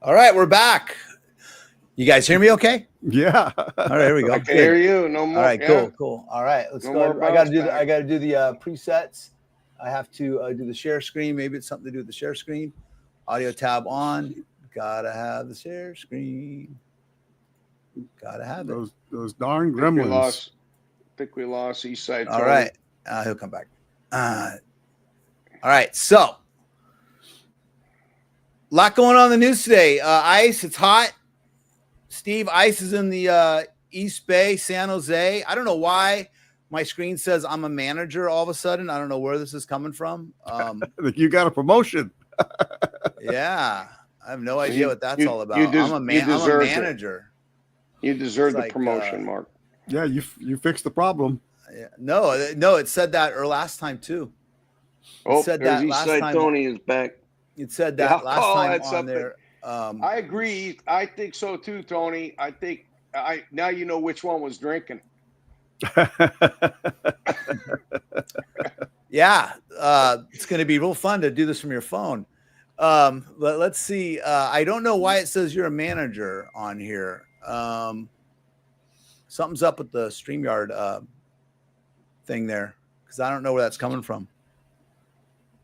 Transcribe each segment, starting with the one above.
All right, we're back. You guys hear me okay? Yeah. All right, here we go. I can hear you. No more. All right, yeah. cool. All right, let's No go. more I got to bounce do back. the presets. I have to do the share screen. Maybe it's something to do with the share screen. Audio tab on. Gotta have the share screen. Gotta have it. Those darn I think we gremlins. lost East Side. All right, he'll come back. All right, so a lot going on in the news today. Ice, it's hot. Steve, Ice is in the East Bay, San Jose. I don't know why my screen says I'm a manager all of a sudden. I don't know where this is coming from. You got a promotion. Yeah, I have no idea what that's all about. I'm a manager. You deserve the promotion, Mark. Yeah, you fixed the problem. Yeah, no, it said that last time too. It said that last time. Tony is back. It said that last time on there. I agree. I think so too, Tony. I think now you know which one was drinking. Yeah, it's going to be real fun to do this from your phone. But let's see. I don't know why it says you're a manager on here. Something's up with the StreamYard thing there because I don't know where that's coming from.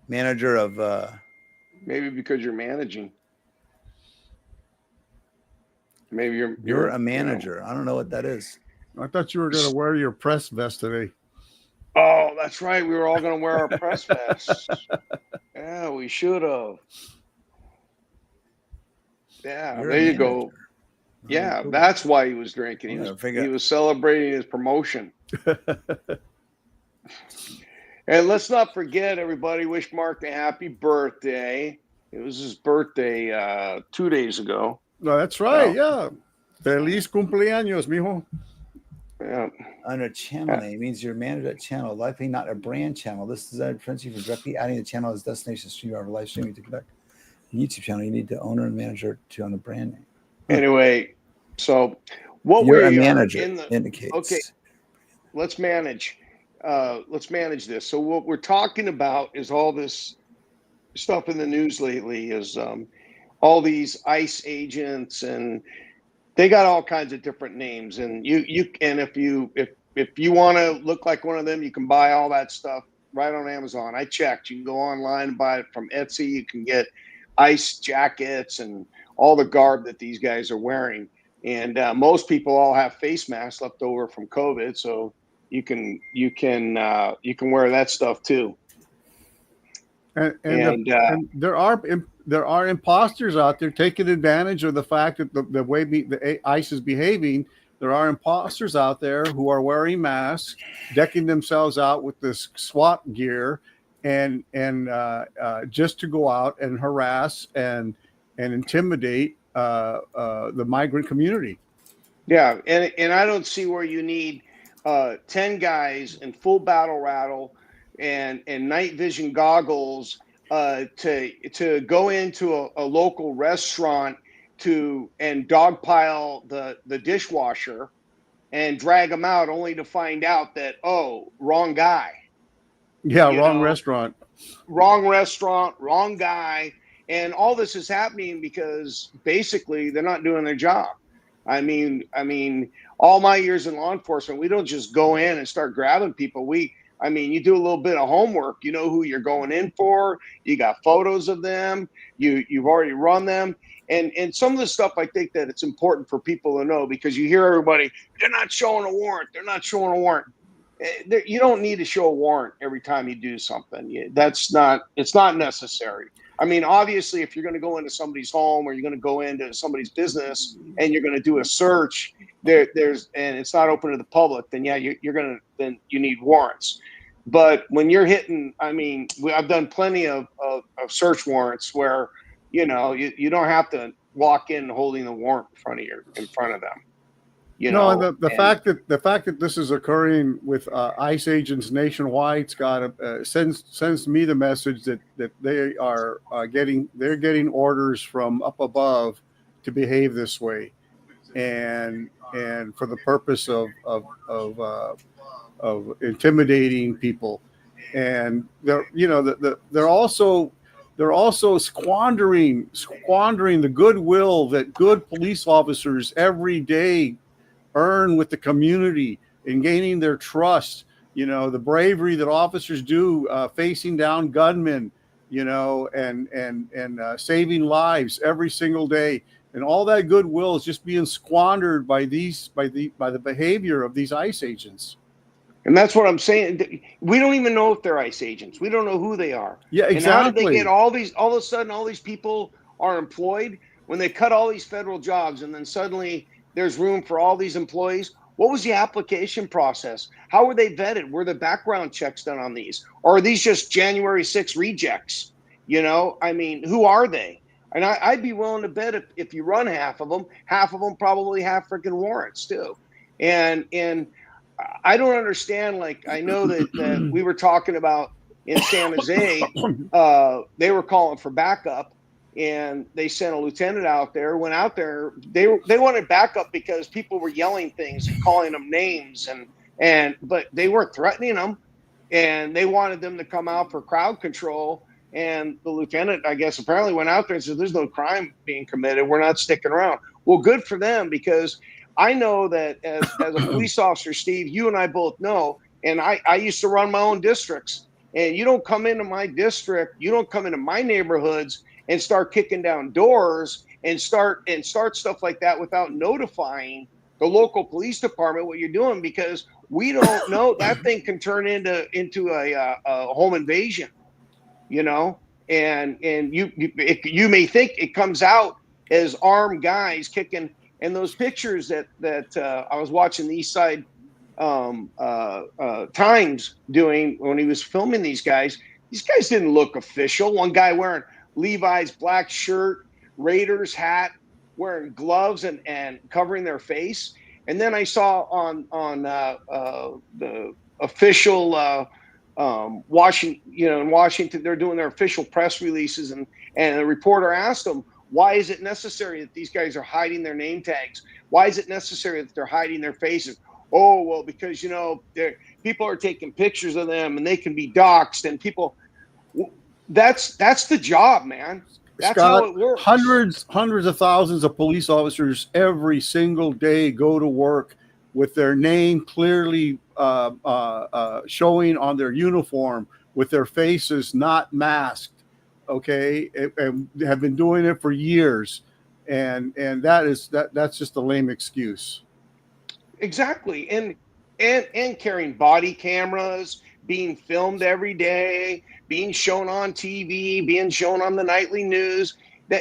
Manager of maybe because you're managing. Maybe you're a manager. I don't know what that is. I thought you were going to wear your press vest today. Oh, that's right. We were all going to wear our press vests. Yeah, we should have. Yeah, there you go. Yeah, that's why he was drinking. He was celebrating his promotion. And let's not forget, everybody, wish Mark a happy birthday. It was his birthday 2 days ago. No, that's right. Yeah. Feliz cumpleaños, mijo. Yeah. Under channel name means you're manager at channel, likely not a brand channel. This is a difference for directly adding the channel as destination stream or live streaming to connect. YouTube channel, you need the owner and manager to own the brand name. Anyway, so what you're a manager indicates. Okay, let's manage. Let's manage this. So what we're talking about is all this stuff in the news lately is all these ICE agents, and they got all kinds of different names. And you and if you want to look like one of them, you can buy all that stuff right on Amazon. I checked. You can go online and buy it from Etsy. You can get ICE jackets and all the garb that these guys are wearing. And most people all have face masks left over from COVID, so you can wear that stuff too. And there are imposters out there taking advantage of the fact that the way the ICE is behaving. There are imposters out there who are wearing masks, decking themselves out with this SWAT gear, and just to go out and harass and intimidate the migrant community. Yeah, and I don't see where you need 10 guys in full battle rattle and night vision goggles to go into a local restaurant and dogpile the dishwasher and drag them out, only to find out that wrong guy. Yeah, wrong restaurant, wrong guy. And all this is happening because basically they're not doing their job. I mean, all my years in law enforcement, we don't just go in and start grabbing people. You do a little bit of homework. You know who you're going in for. You got photos of them. You've already run them. And some of the stuff, I think that it's important for people to know, because you hear everybody, they're not showing a warrant. They're not showing a warrant. You don't need to show a warrant every time you do something. It's not necessary. I mean, obviously, if you're going to go into somebody's home or you're going to go into somebody's business and you're going to do a search, and it's not open to the public, then then you need warrants. But when you're hitting, I've done plenty of search warrants where, you don't have to walk in holding the warrant in front of them. The fact that this is occurring with ICE agents nationwide, Scott, sends me the message that they are getting orders from up above to behave this way, and for the purpose of intimidating people, and they're also they're also squandering the goodwill that good police officers every day earn with the community and gaining their trust. You know, the bravery that officers do facing down gunmen, you know, and saving lives every single day. And all that goodwill is just being squandered by the behavior of these ICE agents. And that's what I'm saying. We don't even know if they're ICE agents. We don't know who they are. Yeah, exactly. And how did they get all of a sudden, all these people are employed when they cut all these federal jobs, and then suddenly there's room for all these employees? What was the application process? How were they vetted? Were the background checks done on these? Or are these just January 6 rejects? You know, I mean, who are they? And I'd be willing to bet if you run half of them probably have freaking warrants too. And I don't understand. Like, I know that we were talking about in San Jose, they were calling for backup, and they sent a lieutenant out there. Went out there, they wanted backup because people were yelling things and calling them names, but they weren't threatening them, and they wanted them to come out for crowd control. And the lieutenant, I guess, apparently went out there and said, "There's no crime being committed. We're not sticking around." Well, good for them, because I know that as a police officer, Steve, you and I both know, and I used to run my own districts, and you don't come into my district, you don't come into my neighborhoods and start kicking down doors and start stuff like that without notifying the local police department what you're doing, because we don't know. That thing can turn into a home invasion, you know, and you may think it comes out as armed guys kicking. And those pictures that I was watching the East Side Times doing when he was filming these guys didn't look official. One guy wearing Levi's black shirt, Raiders hat, wearing gloves and covering their face. And then I saw on the official Washington, you know, in Washington, they're doing their official press releases, and the reporter asked them, why is it necessary that these guys are hiding their name tags? Why is it necessary that they're hiding their faces? Oh, well, because, you know, people are taking pictures of them and they can be doxxed, and people, that's the job, man. That's Scott, how it works. Hundreds of thousands of police officers every single day go to work with their name clearly showing on their uniform, with their faces not masked. Okay, and have been doing it for years, and that's just a lame excuse. Exactly, and carrying body cameras, being filmed every day, being shown on TV, being shown on the nightly news.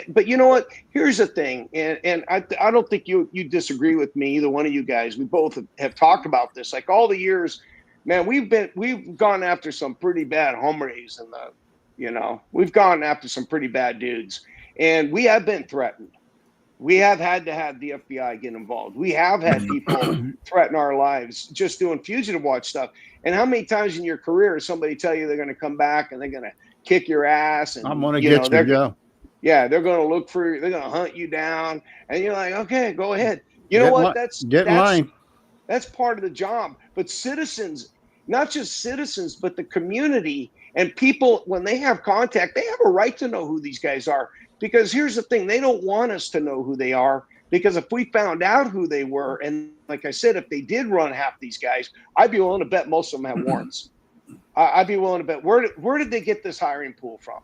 But you know what? Here's the thing, and I don't think you disagree with me, either one of you guys. We both have talked about this. Like, all the years, man, we've gone after some pretty bad hombres in the. You know, we've gone after some pretty bad dudes, and we have been threatened. We have had to have the FBI get involved. We have had people threaten our lives just doing Fugitive Watch stuff. And how many times in your career does somebody tell you they're going to come back and they're going to kick your ass? And I'm going to get you. Yeah, they're going to look for you. They're going to hunt you down. And you're like, okay, go ahead. You know what? Get in line. That's part of the job. But citizens, not just citizens, but the community and people, when they have contact, they have a right to know who these guys are. Because here's the thing, they don't want us to know who they are, because if we found out who they were, and like I said, if they did run half these guys, I'd be willing to bet most of them have warrants. I'd be willing to bet, where did they get this hiring pool from?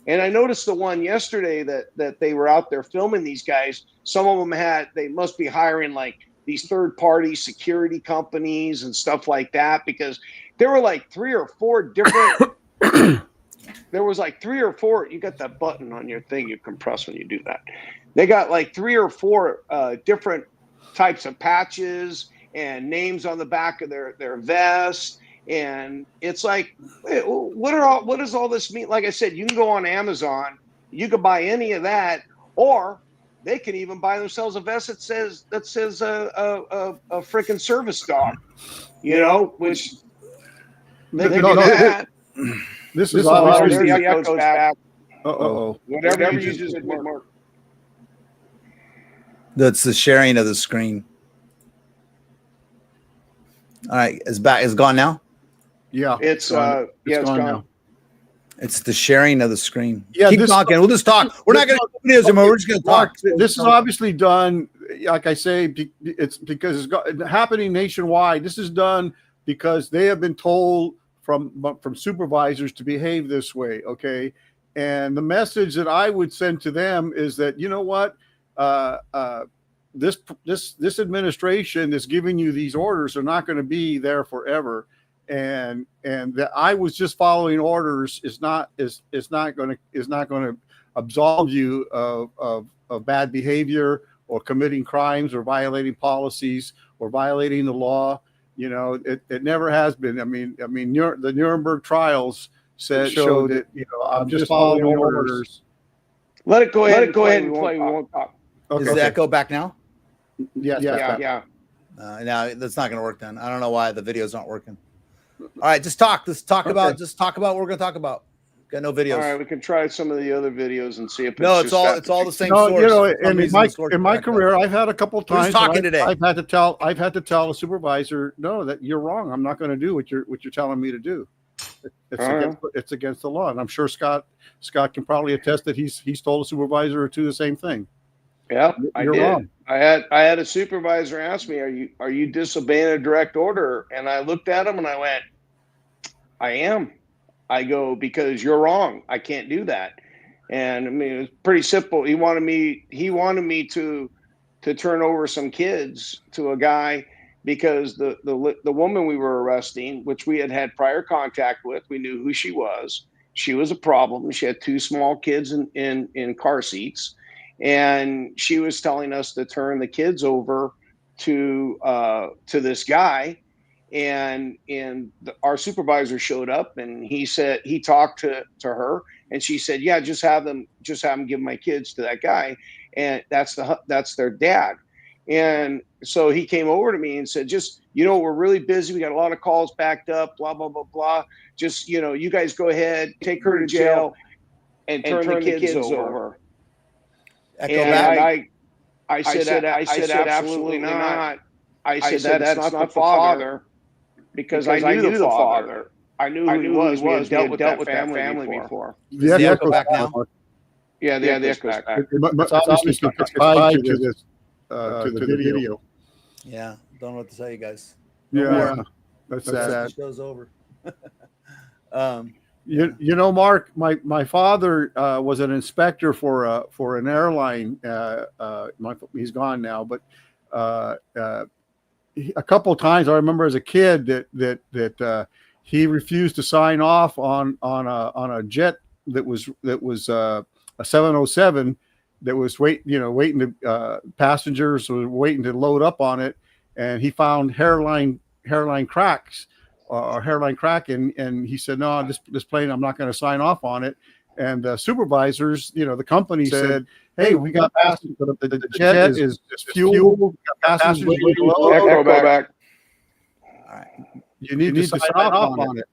And I noticed the one yesterday that they were out there filming these guys. Some of them they must be hiring like these third-party security companies and stuff like that, because there were like 3 or 4 different there was like 3 or 4. You got that button on your thing you can press when you do that. They got like 3 or 4 different types of patches and names on the back of their vest. And it's like, what does all this mean? Like I said, you can go on Amazon, you could buy any of that, or they can even buy themselves a vest that says a freaking service dog, you know, which they can do that. This is obviously the echoes back. Uh-oh. Whatever you just would work. That's the sharing of the screen. All right, it's back. It's gone now. Yeah, It's gone now. It's the sharing of the screen. Yeah, Keep talking. We'll just talk. We're not going to do videos anymore. We're just going to talk. This is obviously done, like I say, it's because it's happening nationwide. This is done because they have been told from supervisors to behave this way. Okay, and the message that I would send to them is that, you know what, this administration is giving you these orders are not going to be there forever. And that I was just following orders is not going to absolve you of bad behavior or committing crimes or violating policies or violating the law. You know, it never has been. I mean, the Nuremberg trials showed that, you know, I'm just following orders. Let it go ahead and play. We won't talk. Okay. Is the echo back now? Yeah. Now that's not going to work then. I don't know why the video's not working. All right, just talk. Let's talk about what we're going to talk about. Got no videos. All right, we can try some of the other videos and see if it's all the same source. You know, and in my career, I've had a couple of times. Talking today. I've had to tell a supervisor, no, that you're wrong. I'm not going to do what you're telling me to do. It's against the law, and I'm sure Scott can probably attest that he's told a supervisor or two the same thing. Yeah, you're wrong. I had a supervisor ask me, "Are you disobeying a direct order?" And I looked at him and I went, "I am." I go, "Because you're wrong. I can't do that." And I mean, it was pretty simple. He wanted me to turn over some kids to a guy because the woman we were arresting, which we had prior contact with, we knew who she was. She was a problem. She had two small kids in car seats. And she was telling us to turn the kids over to this guy, and our supervisor showed up, and he said he talked to her, and she said, "Yeah, just have them give my kids to that guy," and that's their dad. And so he came over to me and said, "Just, you know, we're really busy. We got a lot of calls backed up. Blah blah blah blah. Just, you know, you guys go ahead, take her to jail, and turn the kids over." And I said absolutely not. I said that's not the father, because I knew the father. I knew who he was. We had dealt with that family before. The echo back now. Yeah, the echo's back. But obviously it's tied to this to the video. Yeah, don't know what to tell you guys. Yeah, that's sad. The show's over. You know, Mark, my father was an inspector for an airline. He's gone now, but a couple of times I remember as a kid that he refused to sign off on a jet that was a 707 that was waiting to passengers were waiting to load up on it, and he found hairline cracks. Or hairline crack, and he said, "No, this plane, I'm not going to sign off on it." And the supervisors, the company said, "Hey, we got passengers. The jet is fuel. We got passengers. Echo back. All right. You need to sign off on it.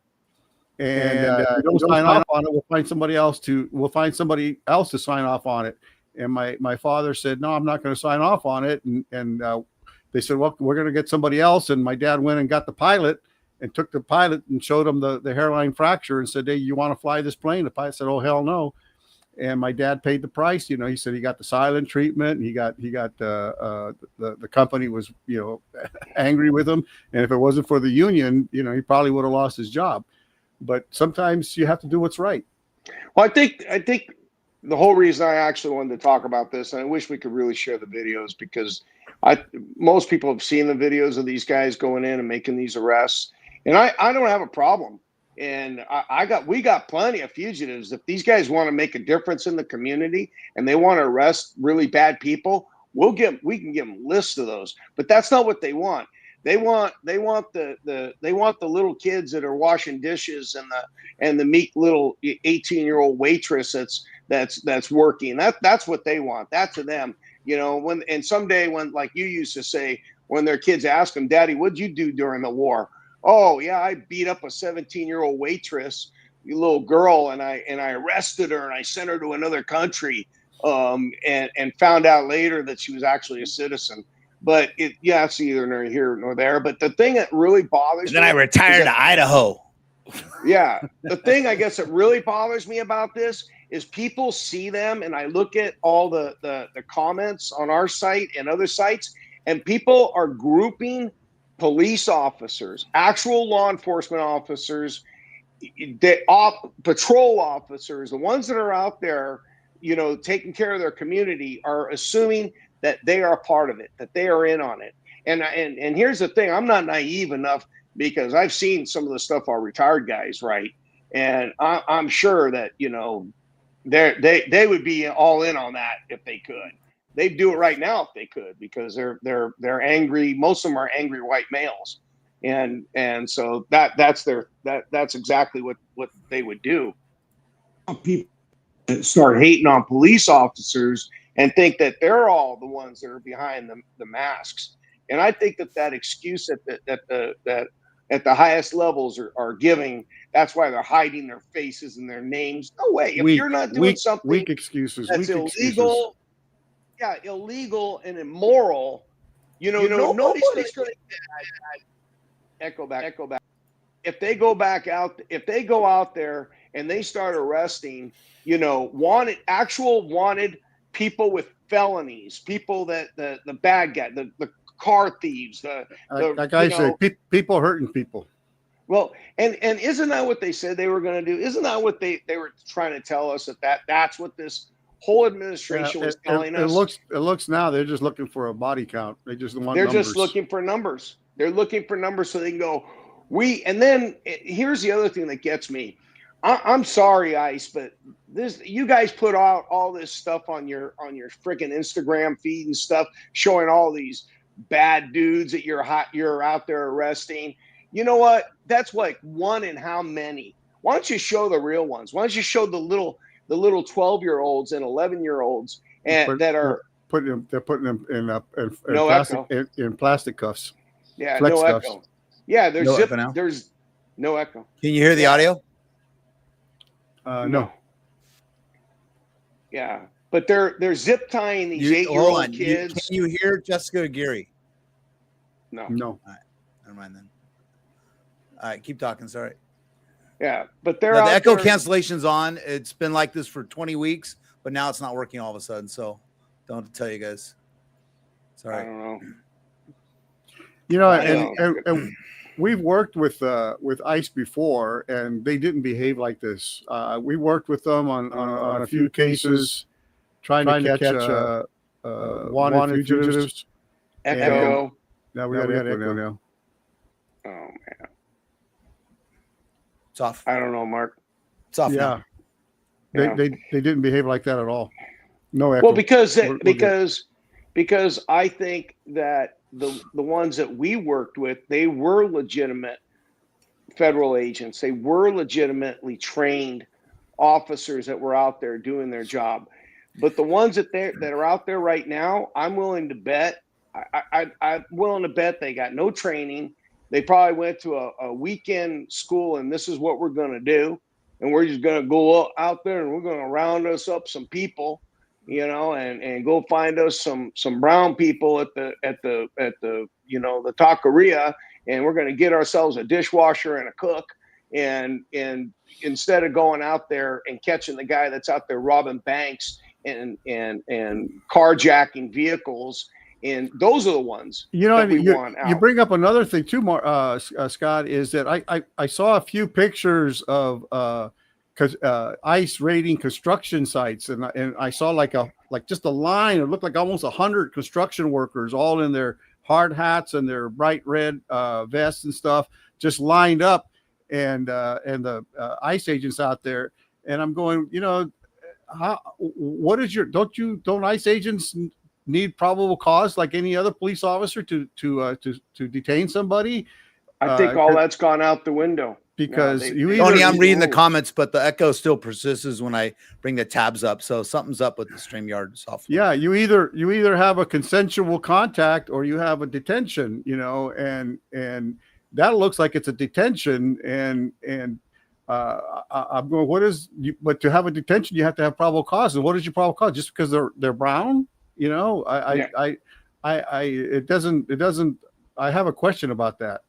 And if you don't sign off on it, we'll find somebody else to sign off on it." And my father said, "No, I'm not going to sign off on it." And they said, "Well, we're going to get somebody else." And my dad went and got the pilot. And took the pilot and showed him the hairline fracture and said, "Hey, you want to fly this plane?" The pilot said, "Oh, hell no." And my dad paid the price. He said he got the silent treatment. He got the company was, angry with him. And if it wasn't for the union, he probably would have lost his job. But sometimes you have to do what's right. Well, I think the whole reason I actually wanted to talk about this, and I wish we could really share the videos, because most people have seen the videos of these guys going in and making these arrests. And I don't have a problem. And we got plenty of fugitives. If these guys want to make a difference in the community and they want to arrest really bad people, we can give them lists of those. But that's not what they want. They want the little kids that are washing dishes and the meek little 18-year-old waitress that's working. That's what they want. That to them, and someday when, like you used to say, when their kids ask them, "Daddy, what'd you do during the war?" "Oh yeah, I beat up a 17-year-old waitress, a little girl, and I arrested her and I sent her to another country, and found out later that she was actually a citizen." But it's either neither here nor there. But the thing that really bothers me, then I retired to Idaho. Yeah. The thing I guess that really bothers me about this is people see them, and I look at all the comments on our site and other sites, and people are grouping police officers, actual law enforcement officers, patrol officers, the ones that are out there, taking care of their community, are assuming that they are a part of it, that they are in on it. And here's the thing: I'm not naive enough, because I've seen some of the stuff our retired guys write, and I'm sure that they would be all in on that if they could. They'd do it right now if they could, because they're angry. Most of them are angry white males, and so that's exactly what they would do. People start hating on police officers and think that they're all the ones that are behind the masks. And I think that excuse that the highest levels are giving, that's why they're hiding their faces and their names. No way. If you're not doing something weak excuses, that's illegal, excuses. Yeah, illegal and immoral, nobody's going to echo back. If they go out there and they start arresting, wanted people with felonies, people that the bad guy, the car thieves, like I say, people hurting people. Well, and isn't that what they said they were going to do? Isn't that what they were trying to tell us, that's what this whole administration was telling us? It looks now they're just looking for a body count. They just want They're numbers. just looking for numbers. They're looking for numbers so they can go, and then here's the other thing that gets me. I'm sorry, ICE, but you guys put out all this stuff on your freaking Instagram feed and stuff, showing all these bad dudes that you're out there arresting. You know what? That's like one in how many? Why don't you show the real ones? Why don't you show the little 12-year-olds and 11-year-olds that are they're putting them in plastic cuffs. Yeah, Flex no cuffs. echo. Yeah, there's no echo. Can you hear the audio? No. Yeah, but they're zip tying these 8-year-old kids. Can you hear Jessica Aguirre? No. All right, never mind then. All right, keep talking. Sorry. Yeah, but the echo cancellation's on. It's been like this for 20 weeks, but now it's not working all of a sudden. So don't have to tell you guys. Sorry. I don't know. And we've worked with ICE before, and they didn't behave like this. We worked with them on a few cases, trying to catch wanted fugitives. Echo. Now we got echo now. Oh man, it's off. I don't know, Mark. It's off. Yeah. They didn't behave like that at all. No echo. Well, because I think that the ones that we worked with, they were legitimate federal agents. They were legitimately trained officers that were out there doing their job. But the ones that are out there right now, I'm willing to bet. I'm willing to bet they got no training. They probably went to a weekend school, and this is what we're going to do. And we're just going to go out there and we're going to round us up some people, and go find us some brown people at the the taqueria, and we're going to get ourselves a dishwasher and a cook, and instead of going out there and catching the guy that's out there robbing banks and carjacking vehicles. And those are the ones that we want out. You bring up another thing too, Scott, is that I saw a few pictures of ICE raiding construction sites, and I saw like just a line. It looked like almost 100 construction workers, all in their hard hats and their bright red vests and stuff, just lined up, and the ICE agents out there. And I'm going, what is don't ICE agents need probable cause like any other police officer to detain somebody? I think all that's gone out the window. Because I'm reading the comments, but the echo still persists when I bring the tabs up. So something's up with the StreamYard software. Yeah, you either have a consensual contact or you have a detention, and that looks like it's a detention. And I'm going, but to have a detention, you have to have probable cause. And what is your probable cause? Just because they're brown? It doesn't. I have a question about that.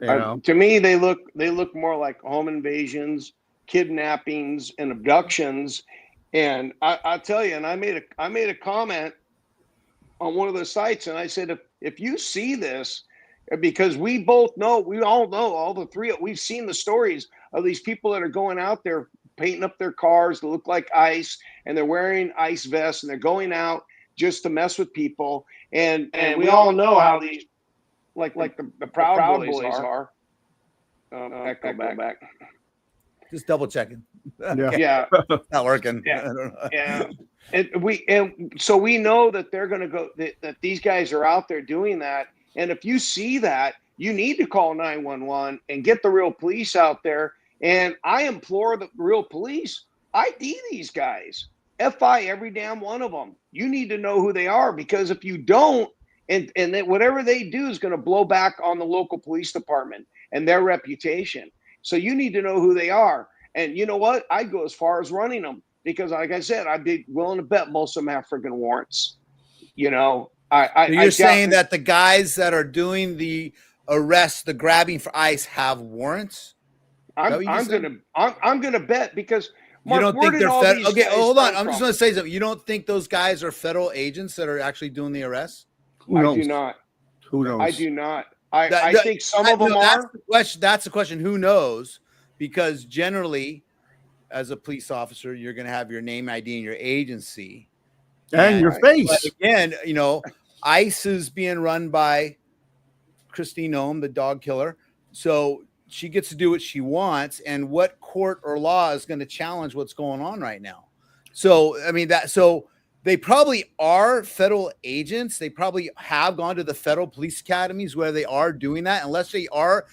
You know, To me, they look more like home invasions, kidnappings, and abductions. And I tell you, and I made a comment on one of the sites, and I said, if you see this, because we all know, all the three, we've seen the stories of these people that are going out there painting up their cars to look like ICE, and they're wearing ICE vests, and they're going out just to mess with people. And we all know how these, like the Proud Boys are. Echo back. Just double checking. Yeah. Yeah. Not working. Yeah. I don't know. Yeah. And so we know that they're going to go, that these guys are out there doing that. And if you see that, you need to call 911 and get the real police out there. And I implore the real police, ID these guys, FI every damn one of them. You need to know who they are, because if you don't, and then whatever they do is going to blow back on the local police department and their reputation. So you need to know who they are. And you know what? I'd go as far as running them, because like I said, I'd be willing to bet most of them have friggin' warrants. You know, So you're saying that the guys that are doing the arrests, the grabbing for ICE, have warrants? I'm gonna bet, because Mark, you don't think they're federal? Okay, guys hold on. come I'm just from? going to say something. You don't think those guys are federal agents that are actually doing the arrests? Who knows? I do not. Who knows? I do not. I think some of them that's are. the question. That's the question. Who knows? Because generally, as a police officer, you're going to have your name ID and your agency. And your face. But again, you know, ICE is being run by Christine Ohm, the dog killer. So she gets to do what she wants. And what court or law is going to challenge what's going on right now? So, I mean, so they probably are federal agents. They probably have gone to the federal police academies where they are doing that, unless they are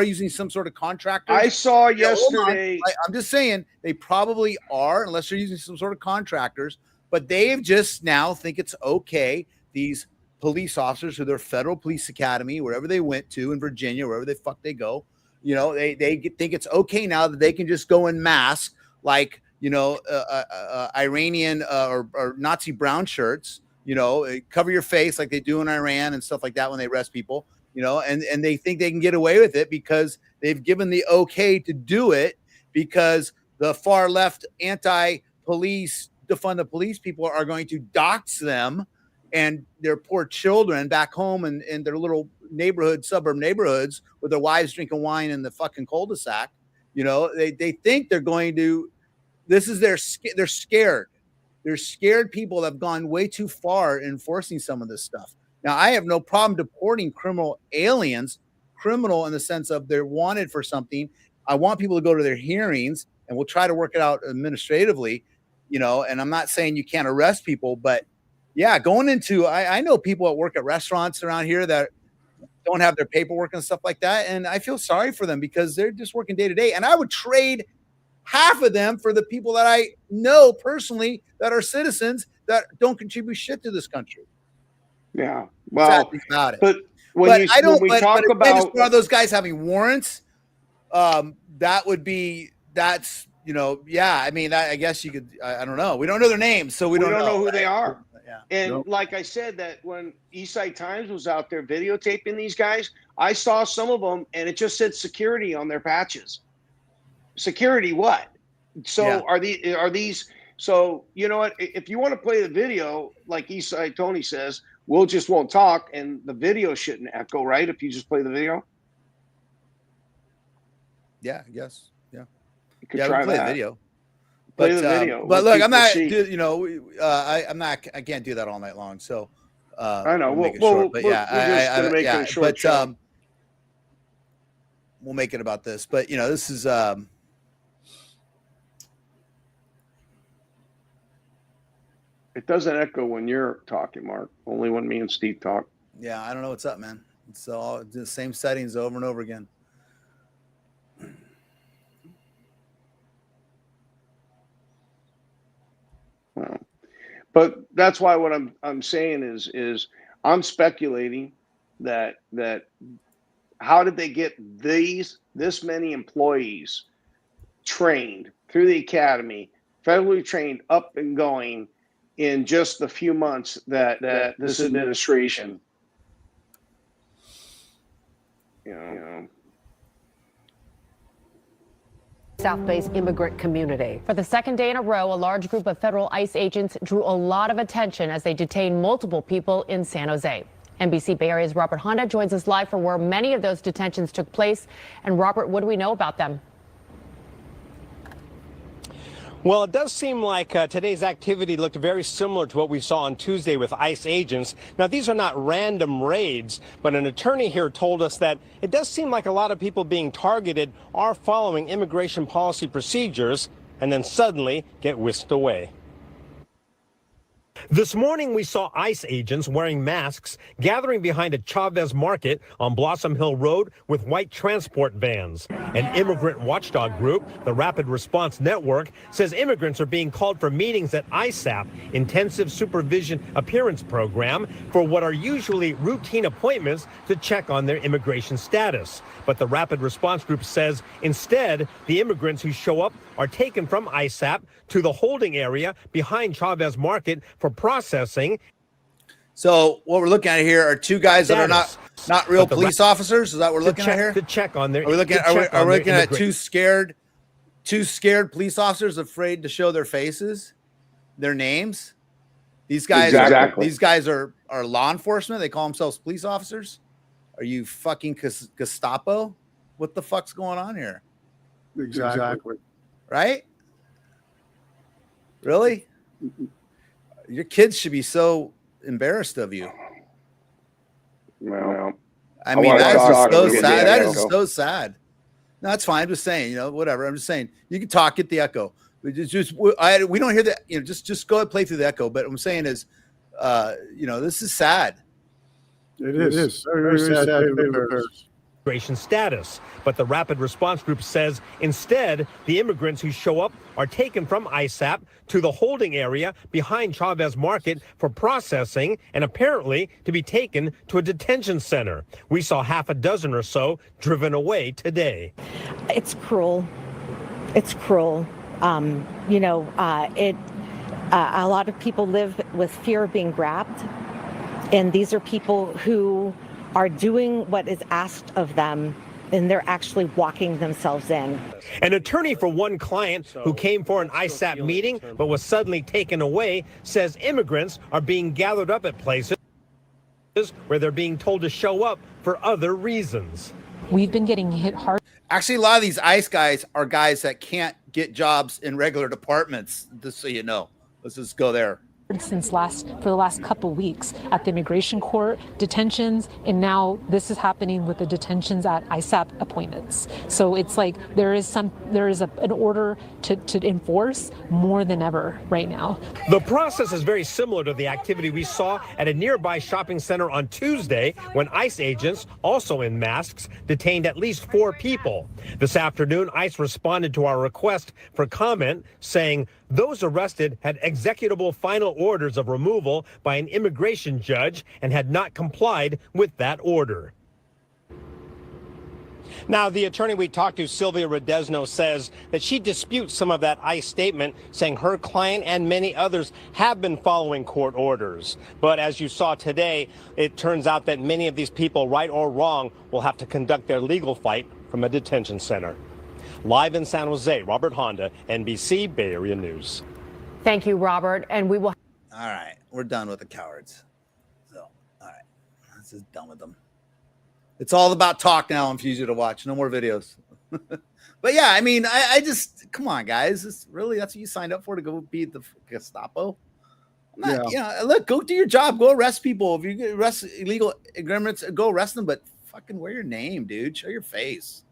using some sort of contractor. I saw yesterday. I'm just saying they probably are, unless they're using some sort of contractors. But they've just now think it's okay. These police officers who their federal police academy, wherever they went to in Virginia, wherever the fuck they go, you know, they think it's okay now that they can just go in mask like, you know, Iranian or Nazi brown shirts, you know, cover your face like they do in Iran and stuff like that when they arrest people, you know, and they think they can get away with it because they've given the okay to do it, because the far left anti-police, defund the police people are going to dox them and their poor children back home in their little suburb neighborhoods with their wives drinking wine in the fucking cul-de-sac. You know, they think they're going to. This is they're scared. They're scared people that have gone way too far in enforcing some of this stuff. Now, I have no problem deporting criminal aliens, criminal in the sense of they're wanted for something. I want people to go to their hearings, and we'll try to work it out administratively, you know, and I'm not saying you can't arrest people, but yeah, going into, I know people that work at restaurants around here that don't have their paperwork and stuff like that. And I feel sorry for them because they're just working day to day. And I would trade half of them for the people that I know personally that are citizens that don't contribute shit to this country. Yeah. Well, about it. But as far as those guys having warrants, that would be, that's, you know, yeah. I mean, I guess you could, I don't know. We don't know their names, so we don't know who they are. Yeah. And like I said, that when Eastside Times was out there videotaping these guys, I saw some of them and it just said security on their patches. Security what? So Yeah. are these, so you know what, if you want to play the video, like Eastside Tony says, we'll just won't talk and the video shouldn't echo, right? If you just play the video. Yeah, I guess. Yeah. You could Yeah, try play that. the video. Play the video. But look, I'm not, see. you know, I can't do that all night long. So I know. we'll make it short, but yeah, we're just gonna make it a short show. We'll make it about this. But you know, this is it doesn't echo when you're talking, Mark. Only when me and Steve talk. Yeah, I don't know what's up, man. It's all the same settings over and over again. Well, but that's why what I'm saying is I'm speculating that how did they get this many employees trained through the academy, federally trained, up and going in just the few months that this administration South Bay's immigrant community. For the second day in a row, a large group of federal ICE agents drew a lot of attention as they detained multiple people in San Jose. NBC Bay Area's Robert Honda joins us live from where many of those detentions took place. And Robert, what do we know about them? Well, it does seem like today's activity looked very similar to what we saw on Tuesday with ICE agents. Now, these are not random raids, but an attorney here told us that it does seem like a lot of people being targeted are following immigration policy procedures and then suddenly get whisked away. This morning, we saw ICE agents wearing masks gathering behind a Chavez Market on Blossom Hill Road with white transport vans. An immigrant watchdog group, the Rapid Response Network, says immigrants are being called for meetings at ISAP, Intensive Supervision Appearance Program, for what are usually routine appointments to check on their immigration status. But the Rapid Response Group says instead, the immigrants who show up are taken from ISAP to the holding area behind Chavez Market for processing. So what we're looking at here are two guys that are not real police officers. Is that what we're looking at here? To check on their. Are we looking at two scared police officers afraid to show their faces, their names? These guys, these guys are law enforcement. They call themselves police officers. Are you fucking Gestapo? What the fuck's going on here? Exactly. Right? Really? Your kids should be so embarrassed of you. Well, I mean, that's just so sad. That is so sad. No, that's fine. I'm just saying, whatever. I'm just saying you can talk, get the echo. We don't hear that. Just go ahead and play through the echo. But what I'm saying is, this is sad. It is very, very sad. Immigration status. But the Rapid Response Group says instead, the immigrants who show up are taken from ISAP to the holding area behind Chavez Market for processing and apparently to be taken to a detention center. We saw half a dozen or so driven away today. It's cruel. It's cruel. A lot of people live with fear of being grabbed. And these are people who are doing what is asked of them, and they're actually walking themselves in. An attorney for one client who came for an ISAP meeting but was suddenly taken away says immigrants are being gathered up at places where they're being told to show up for other reasons. We've been getting hit hard. Actually, a lot of these ICE guys are guys that can't get jobs in regular departments, just so you know. Let's just go there. For the last couple weeks at the immigration court, detentions, and now this is happening with the detentions at ISAP appointments. So it's like there is an order to enforce more than ever right now. The process is very similar to the activity we saw at a nearby shopping center on Tuesday when ICE agents, also in masks, detained at least 4 people. This afternoon, ICE responded to our request for comment, saying those arrested had executable final orders of removal by an immigration judge and had not complied with that order. Now, the attorney we talked to, Sylvia Rodesno, says that she disputes some of that ICE statement, saying her client and many others have been following court orders. But as you saw today, it turns out that many of these people, right or wrong, will have to conduct their legal fight from a detention center. Live in San Jose, Robert Honda, NBC Bay Area News. Thank you, Robert. And we will. All right. We're done with the cowards. So, all right. This is done with them. It's all about talk now on Fugitive to watch. No more videos. But yeah, I mean, I just, come on, guys. That's what you signed up for, to go be the Gestapo? Look, go do your job. Go arrest people. If you arrest illegal immigrants, go arrest them. But fucking wear your name, dude. Show your face.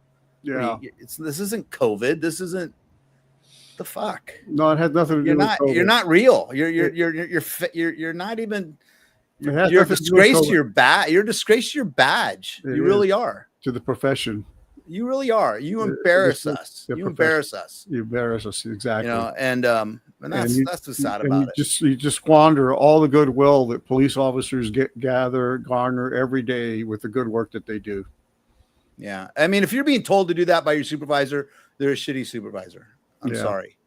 Yeah, this isn't COVID. This isn't the fuck. No, it has nothing to do with COVID. You're not real. You're not even. You're a disgrace to your badge. You're a disgrace to your badge. You really are. To the profession. You really are. You embarrass us. You embarrass us. You embarrass us, exactly. And that's what's sad about it. You just squander all the goodwill that police officers garner every day with the good work that they do. Yeah. I mean, if you're being told to do that by your supervisor, they're a shitty supervisor. I'm sorry.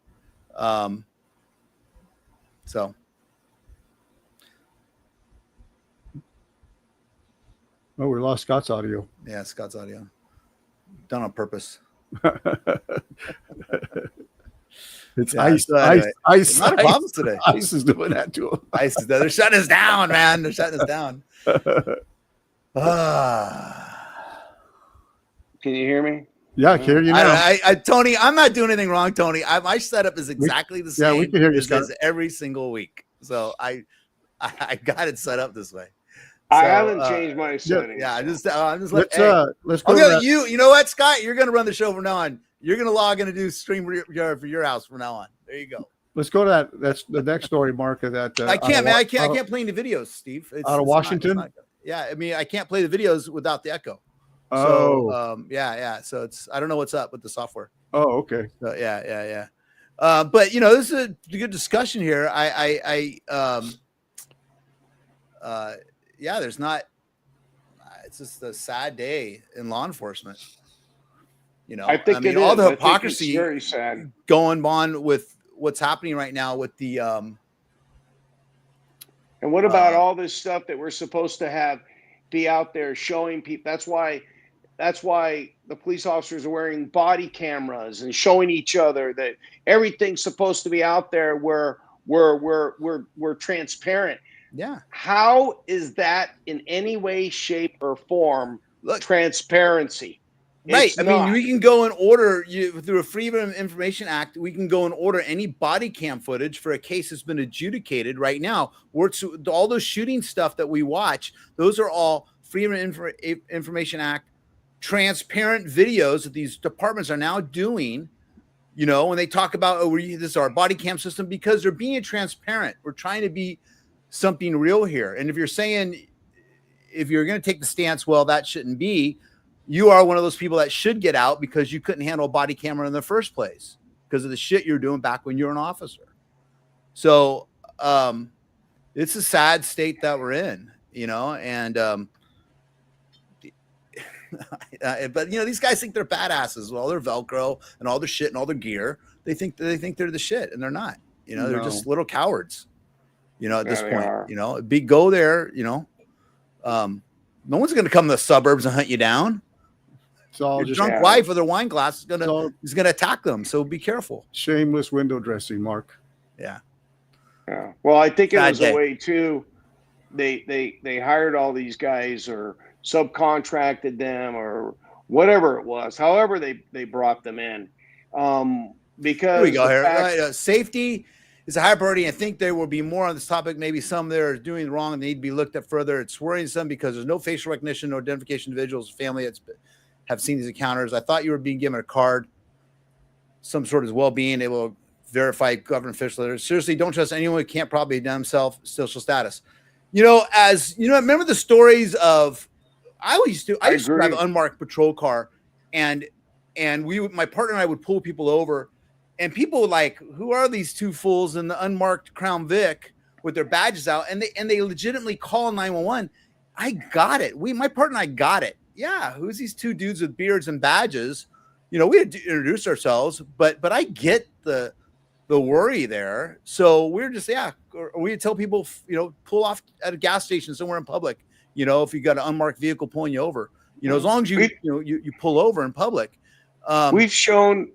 Oh, we lost Scott's audio. Yeah, Scott's audio. Done on purpose. It's Yeah, ice, so anyway, ice, a lot of ice. problems today. Ice is doing that to him. ICE is they're shutting us down, man. They're shutting us down. Can you hear me? Yeah, I can hear you now. Tony, I'm not doing anything wrong, Tony. My setup is exactly the same. Yeah, we can hear you, as Scott. every single week. So I got it set up this way. I So, haven't changed my settings. Yeah, I'm just let's hey, let's go. I'm To gonna, that. you know what, Scott? You're gonna run the show from now on. You're gonna log in and do stream for your house from now on. There you go. Let's go to that. That's the next story, Mark. That I can't, man. I can't play any videos, Steve. Out of Washington. Yeah, I mean, I can't play the videos without the echo. Oh, so yeah. So it's I don't know what's up with the software. oh, okay. So yeah. But this is a good discussion here. There's not. It's just a sad day in law enforcement. I think it all is. the I think hypocrisy it's very sad going on with what's happening right now with the. And what about all this stuff that we're supposed to be out there showing people? That's why the police officers are wearing body cameras and showing each other that everything's supposed to be out there where we're transparent. Yeah. How is that in any way, shape, or form transparency? Right. It's I mean, not. we can go and order through a Freedom of Information Act. We can go and order any body cam footage for a case that's been adjudicated right now. All those shooting stuff that we watch, those are all Freedom of Information Act transparent videos that these departments are now doing. When they talk about, this is our body cam system, because they're being transparent. We're trying to be something real here. And if you're saying, if you're going to take the stance, well, that shouldn't be, you are one of those people that should get out because you couldn't handle a body camera in the first place because of the shit you're doing back when you were an officer. So it's a sad state that we're in, and but these guys think they're badasses with all their Velcro and all their shit and all their gear. They think they're the shit, and they're not. They're just little cowards. At this point, go there. No one's going to come to the suburbs and hunt you down. It's all Your just drunk wife with her wine glass is gonna attack them. So be careful. Shameless window dressing, Mark. Yeah. Well, I think it was a way too. They hired all these guys or subcontracted them or whatever it was. However, they brought them in. Because here we go here. Safety is a high priority. I think there will be more on this topic. Maybe some that are doing wrong need to be looked at further. It's worrisome because there's no facial recognition or identification of individuals, family that's have seen these encounters. I thought you were being given a card, some sort of well-being, able to verify government officials. Seriously, don't trust anyone who can't probably identify himself, social status. Remember the stories of I used to drive an unmarked patrol car, and my partner and I would pull people over, and people would like, who are these two fools in the unmarked Crown Vic with their badges out, and they legitimately call 911. I got it. My partner and I got it. Yeah, who's these two dudes with beards and badges? We had to introduce ourselves, but I get the worry there. So we're just we tell people pull off at a gas station somewhere in public. If you got an unmarked vehicle pulling you over, as long as you pull over in public. We've shown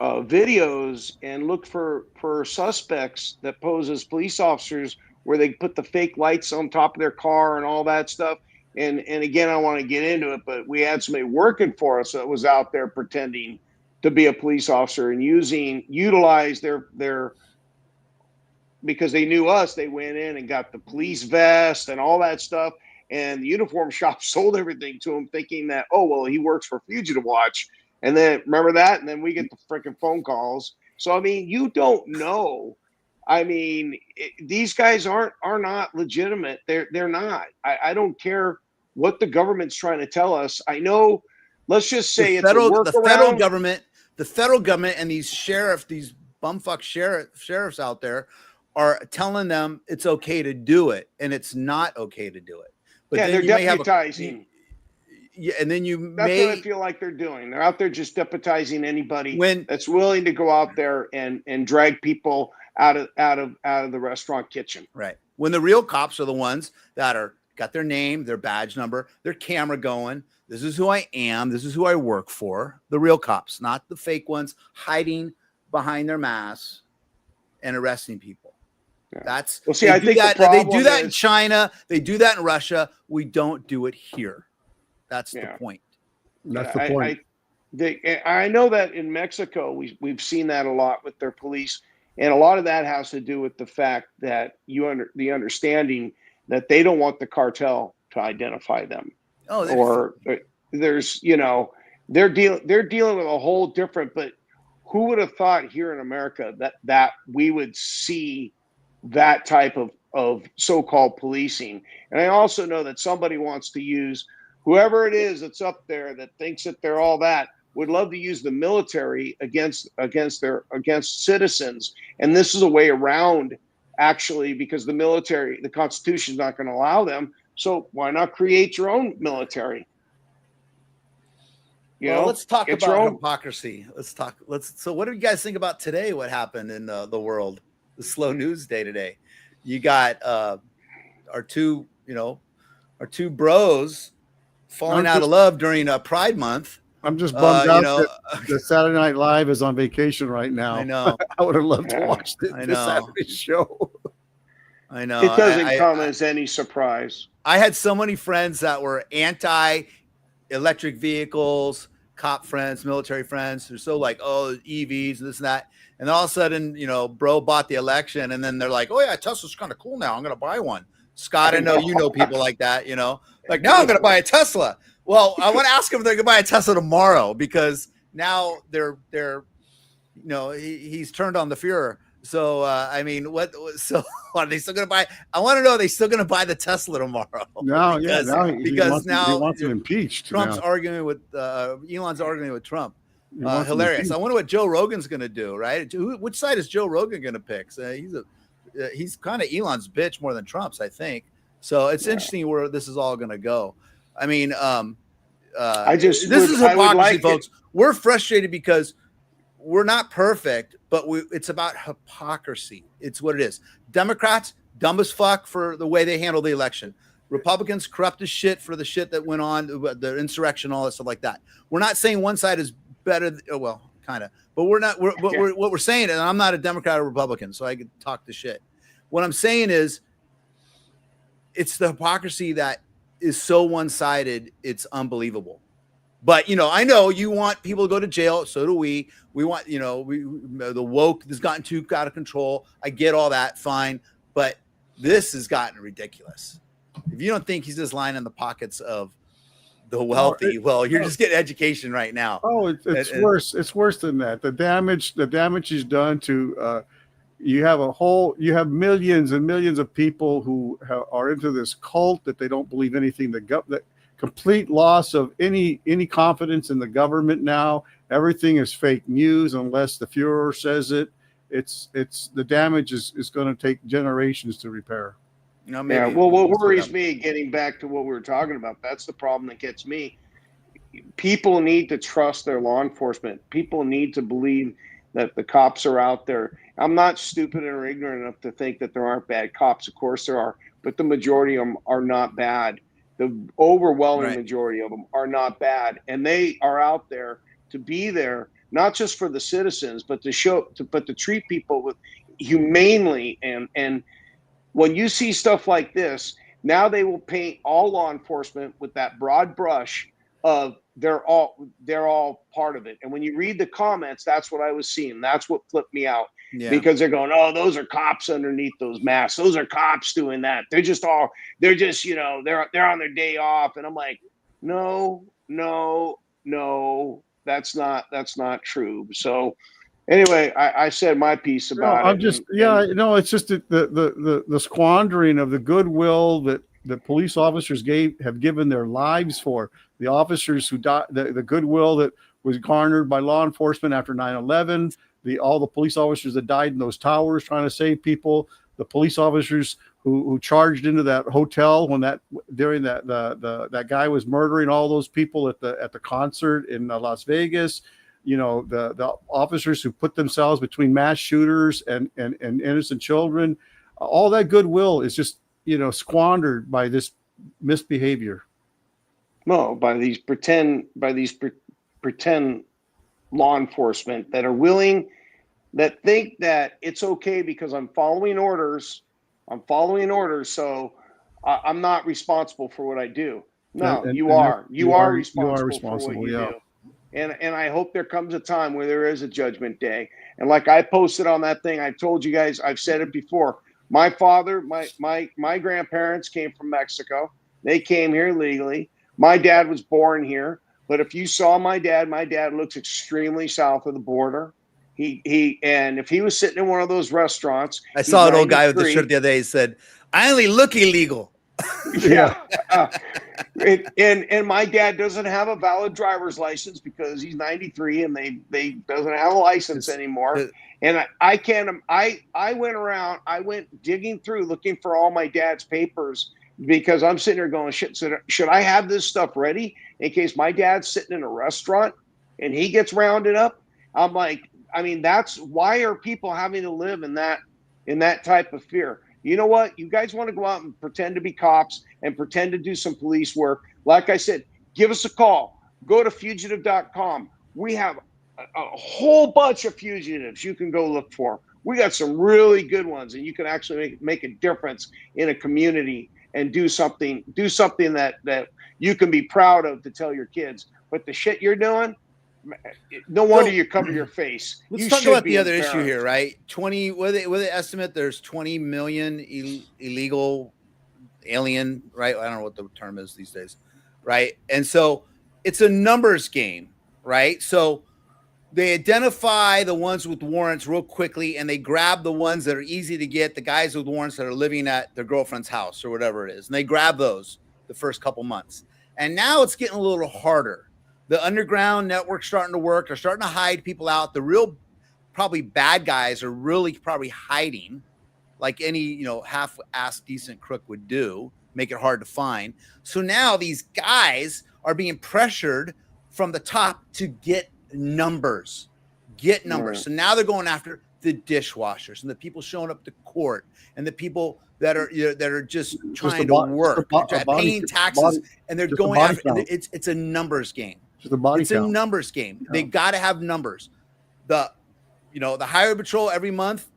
videos and look for suspects that pose as police officers, where they put the fake lights on top of their car and all that stuff. And again, I want to get into it, but we had somebody working for us that was out there pretending to be a police officer and utilize their because they knew us. They went in and got the police vest and all that stuff. And the uniform shop sold everything to him, thinking that, he works for Fugitive Watch. And then remember that? And then we get the freaking phone calls. So, I mean, you don't know. I mean, these guys are not legitimate. They're not. I don't care what the government's trying to tell us. I know. Let's just say the federal government and these bumfuck sheriffs out there are telling them it's okay to do it, and it's not okay to do it. But they're deputizing. And then that's what I feel like they're doing. They're out there just deputizing anybody that's willing to go out there and drag people out of the restaurant kitchen. Right. When the real cops are the ones that are got their name, their badge number, their camera going. This is who I am. This is who I work for. The real cops, not the fake ones hiding behind their masks and arresting people. Yeah. That's well. See, I think they do that in China. They do that in Russia. We don't do it here. That's the point. That's the point. I know that in Mexico, we've seen that a lot with their police, and a lot of that has to do with the fact that the understanding that they don't want the cartel to identify them. Oh, or there's they're dealing with a whole different. But who would have thought here in America that we would see that type of so-called policing? And I also know that somebody wants to use whoever it is that's up there that thinks that they're all that would love to use the military against citizens. And this is a way around, actually, because the Constitution is not going to allow them. So why not create your own military? Let's talk about hypocrisy. So what do you guys think about today? What happened in the world? The slow news day today. You got our two bros falling out of love during Pride Month. I'm just bummed out that Saturday Night Live is on vacation right now. I know. I would have loved to watch the Saturday show. I know. It doesn't come as any surprise. I had so many friends that were anti-electric vehicles, cop friends, military friends. They're so like, oh, EVs, this and that. And all of a sudden, bro bought the election. And then they're like, oh, yeah, Tesla's kind of cool now. I'm going to buy one. Scott, I know you know people like that, Like, now I'm going to buy a Tesla. Well, I want to ask them if they're going to buy a Tesla tomorrow, because now he's turned on the Fuhrer. So, so are they still going to buy? I want to know, are they still going to buy the Tesla tomorrow? No, because now he wants to impeach. Trump's arguing with, Elon's arguing with Trump. Hilarious. I wonder what Joe Rogan's going to do, right? Which side is Joe Rogan going to pick? So he's kind of Elon's bitch more than Trump's, I think. So it's interesting where this is all going to go. I mean, this is hypocrisy, folks. We're frustrated because we're not perfect, but it's about hypocrisy. It's what it is. Democrats, dumb as fuck for the way they handle the election. Republicans, corrupt as shit for the shit that went on, the insurrection, all that stuff like that. We're not saying one side is better. Well, kind of, but we're not. What we're saying, and I'm not a Democrat or Republican, so I can talk the shit. What I'm saying is, it's the hypocrisy that is so one-sided, it's unbelievable. But I know you want people to go to jail, so do we. We want, the woke has gotten too out of control. I get all that, fine, but this has gotten ridiculous. If you don't think he's just lying in the pockets of the wealthy, you're just getting education right now. Oh, it's worse. It's worse than that. The damage he's done to. You have millions and millions of people who are into this cult that they don't believe anything. That complete loss of any confidence in the government now. Everything is fake news unless the Fuhrer says it. It's the damage is going to take generations to repair. Well, what worries me, getting back to what we were talking about, that's the problem that gets me. People need to trust their law enforcement. People need to believe that the cops are out there. I'm not stupid or ignorant enough to think that there aren't bad cops. Of course there are, but the majority of them are not bad. The overwhelming majority of them are not bad, and they are out there to be there, not just for the citizens, but to treat people with humanely. And when you see stuff like this, now they will paint all law enforcement with that broad brush of they're all part of it. And when you read the comments, that's what I was seeing. That's what flipped me out, because they're going, oh, those are cops underneath those masks. Those are cops doing that. They're just on their day off. And I'm like, no, that's not true. So anyway, I said my piece about it. It's just the squandering of the goodwill that the police officers have given their lives for. The officers who died, the goodwill that was garnered by law enforcement after 9/11, all the police officers that died in those towers trying to save people, the police officers who charged into that hotel when that guy was murdering all those people at the concert in Las Vegas, the officers who put themselves between mass shooters and innocent children, all that goodwill is just, squandered by this misbehavior. No, by these pretend law enforcement that are willing, that think that it's okay because I'm following orders. So I'm not responsible for what I do. No, you are responsible for what you do. And I hope there comes a time where there is a judgment day. And like I posted on that thing, I've told you guys, I've said it before. My father, my grandparents came from Mexico. They came here legally. My dad was born here. But if you saw my dad looks extremely south of the border. And if he was sitting in one of those restaurants, I saw an old guy with the shirt the other day. He said, "I only look illegal." Yeah. And my dad doesn't have a valid driver's license because he's 93 and they doesn't have a license anymore. And I went digging through looking for all my dad's papers because I'm sitting there going, shit, should I have this stuff ready in case my dad's sitting in a restaurant and he gets rounded up? I'm like, that's why are people having to live in that type of fear? You know what? You guys want to go out and pretend to be cops and pretend to do some police work. Like I said, give us a call. Go to fugitive.com. We have a whole bunch of fugitives you can go look for. We got some really good ones, and you can actually make a difference in a community and do something that you can be proud of to tell your kids. But the shit you're doing, no wonder you cover your face. Let's talk about the other issue here, right? 20, what they estimate there's 20 million illegal alien, right? I don't know what the term is these days, right? And so it's a numbers game, right? So they identify the ones with warrants real quickly and they grab the ones that are easy to get, the guys with warrants that are living at their girlfriend's house or whatever it is. And they grab those the first couple months. And now it's getting a little harder. The underground network's starting to work. They're starting to hide people out. The real probably bad guys are really probably hiding like any, half-assed decent crook would do, make it hard to find. So now these guys are being pressured from the top to get numbers. Right. So now they're going after the dishwashers and the people showing up to court and the people that are just trying to work, paying taxes, and they're going after. It's a numbers game. It's a numbers game. Yeah. They got to have numbers. The highway patrol every month,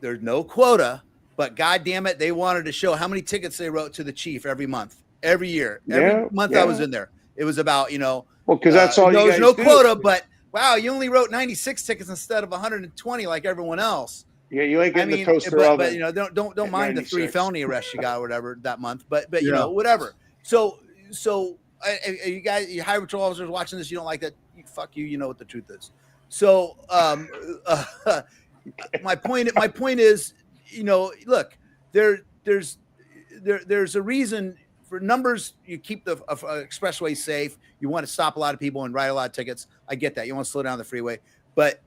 there's no quota, but God damn it, they wanted to show how many tickets they wrote to the chief every month, every year, every month. I was in there. It was about well, because that's all. There's no quota, but wow, you only wrote 96 tickets instead of 120 like everyone else. Yeah, you ain't getting the toaster oven. But don't mind 96. The 3 felony arrests you got or whatever that month. But whatever. So you guys, you highway patrol officers watching this, you don't like that. Fuck you. You know what the truth is. So my point is, look, there's a reason for numbers. You keep the expressway safe. You want to stop a lot of people and write a lot of tickets. I get that. You want to slow down the freeway, but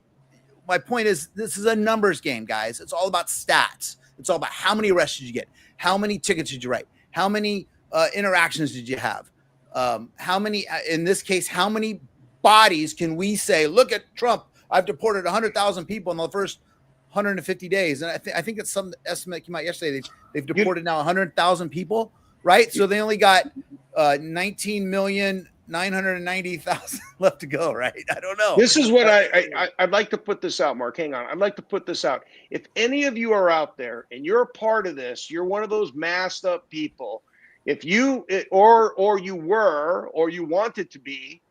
my point is, this is a numbers game, guys. It's all about stats. It's all about how many arrests did you get? How many tickets did you write? How many interactions did you have? How many, in this case, how many bodies can we say, look at Trump, I've deported 100,000 people in the first 150 days. And I think it's some estimate came out yesterday. They've deported now 100,000 people, right? So they only got 19,990,000 left to go, right? I don't know. This is what I'd like to put this out, Mark. Hang on. I'd like to put this out. If any of you are out there and you're a part of this, you're one of those masked up people. If you or you were or you wanted to be,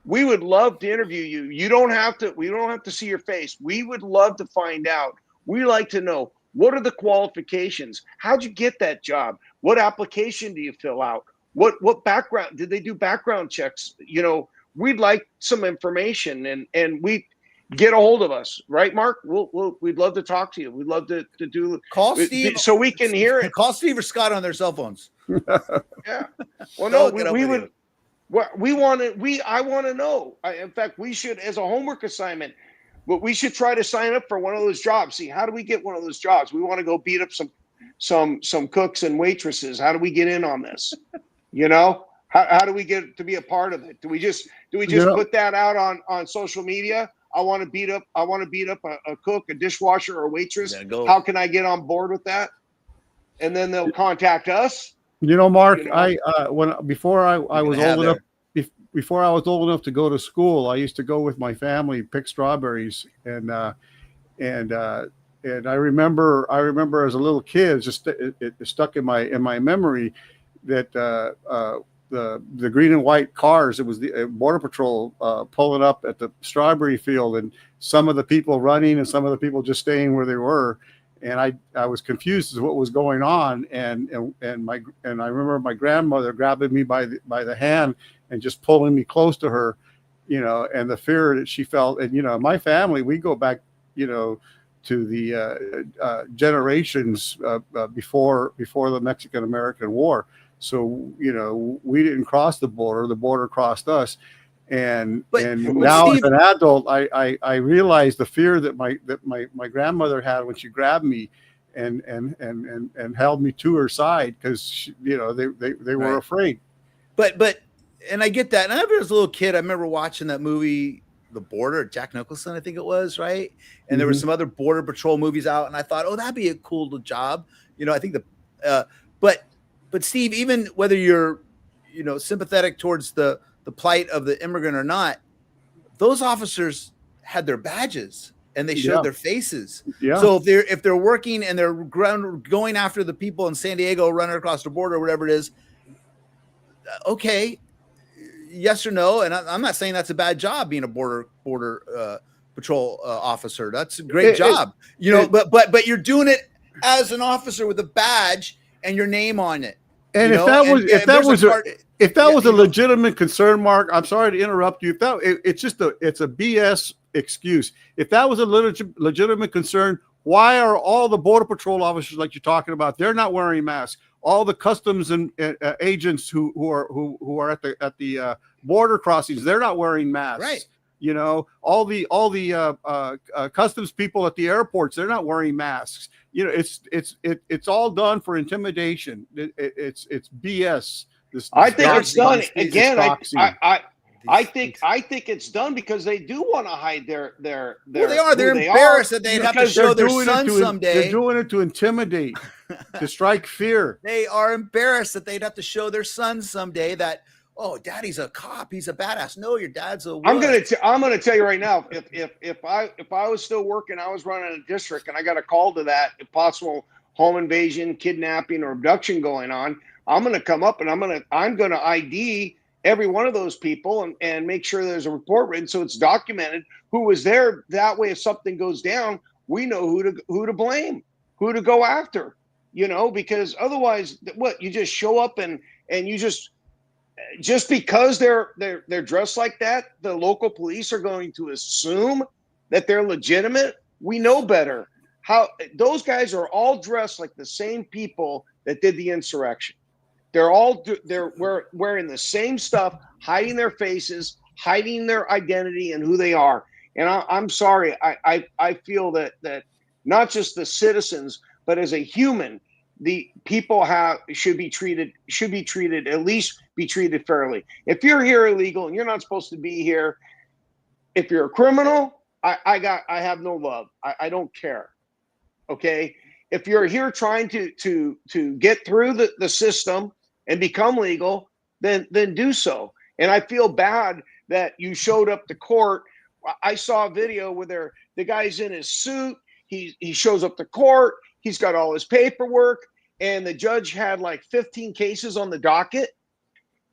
we would love to interview you. We don't have to see your face. We would love to find out. We like to know, what are the qualifications? How'd you get that job? What application do you fill out? What background did they do background checks? We'd like some information and we get a hold of us, right, Mark? We'd love to talk to you. We'd love to do call Steve so we can hear it. Call Steve or Scott on their cell phones. Yeah. Well, no, we would. I want to know. In fact, we should, as a homework assignment, but we should try to sign up for one of those jobs. See, how do we get one of those jobs? We want to go beat up some cooks and waitresses. How do we get in on this? How do we get to be a part of it? Do we just put that out on social media? I want to beat up a cook, a dishwasher, or a waitress. Go. How can I get on board with that? And then they'll contact us. Mark, You know? before I was old enough to go to school, I used to go with my family, pick strawberries, and I remember as a little kid, it stuck in my memory that the green and white cars, it was the Border Patrol pulling up at the strawberry field, and some of the people running and some of the people just staying where they were. And I was confused as to what was going on, and I remember my grandmother grabbing me by the hand and just pulling me close to her, and the fear that she felt. And my family, we go back, to the generations before the Mexican-American War. So we didn't cross the border crossed us. And now, Steve, as an adult, I realized the fear that my grandmother had when she grabbed me and held me to her side, because they were afraid. But and I get that. And I remember as a little kid, I remember watching that movie, The Border, Jack Nicholson, I think it was, right? And there were some other Border Patrol movies out, and I thought, oh, that'd be a cool job. I think but Steve, even whether you're sympathetic towards the plight of the immigrant or not, those officers had their badges and they showed their faces. Yeah. So if they're working and they're going after the people in San Diego running across the border or whatever it is, okay, yes or no. And I'm not saying that's a bad job, being a border patrol officer. That's a great job, but you're doing it as an officer with a badge and your name on it. And if that was a legitimate concern, Mark, I'm sorry to interrupt you. It's a BS excuse. If that was a legitimate concern, why are all the Border Patrol officers, like you're talking about, they're not wearing masks? All the customs and agents who are at the border crossings, they're not wearing masks. Right. All the customs people at the airports, they're not wearing masks. It's all done for intimidation. It's BS. I think it's done again. I think it's done because they do want to hide their. Well, they are. They're embarrassed that they'd have to show their son someday. They're doing it to intimidate, to strike fear. They are embarrassed that they'd have to show their son someday that, oh, daddy's a cop, he's a badass. No, your dad's a. I'm gonna tell you right now. If I was still working, I was running a district, and I got a call to that possible home invasion, kidnapping, or abduction going on. I'm gonna come up and I'm gonna ID every one of those people and make sure there's a report written so it's documented who was there. That way, if something goes down, we know who to blame, who to go after. Because otherwise, what, you just show up and you just because they're dressed like that, the local police are going to assume that they're legitimate. We know better. How those guys are all dressed like the same people that did the insurrection. They're wearing the same stuff, hiding their faces, hiding their identity and who they are. And I'm sorry, I feel that not just the citizens, but as a human, the people should be treated fairly. If you're here illegal and you're not supposed to be here, if you're a criminal, I have no love. I don't care. Okay. If you're here trying to get through the system and become legal, then do so. And I feel bad that you showed up to court. I saw a video where the guy's in his suit. He shows up to court. He's got all his paperwork, and the judge had like 15 cases on the docket.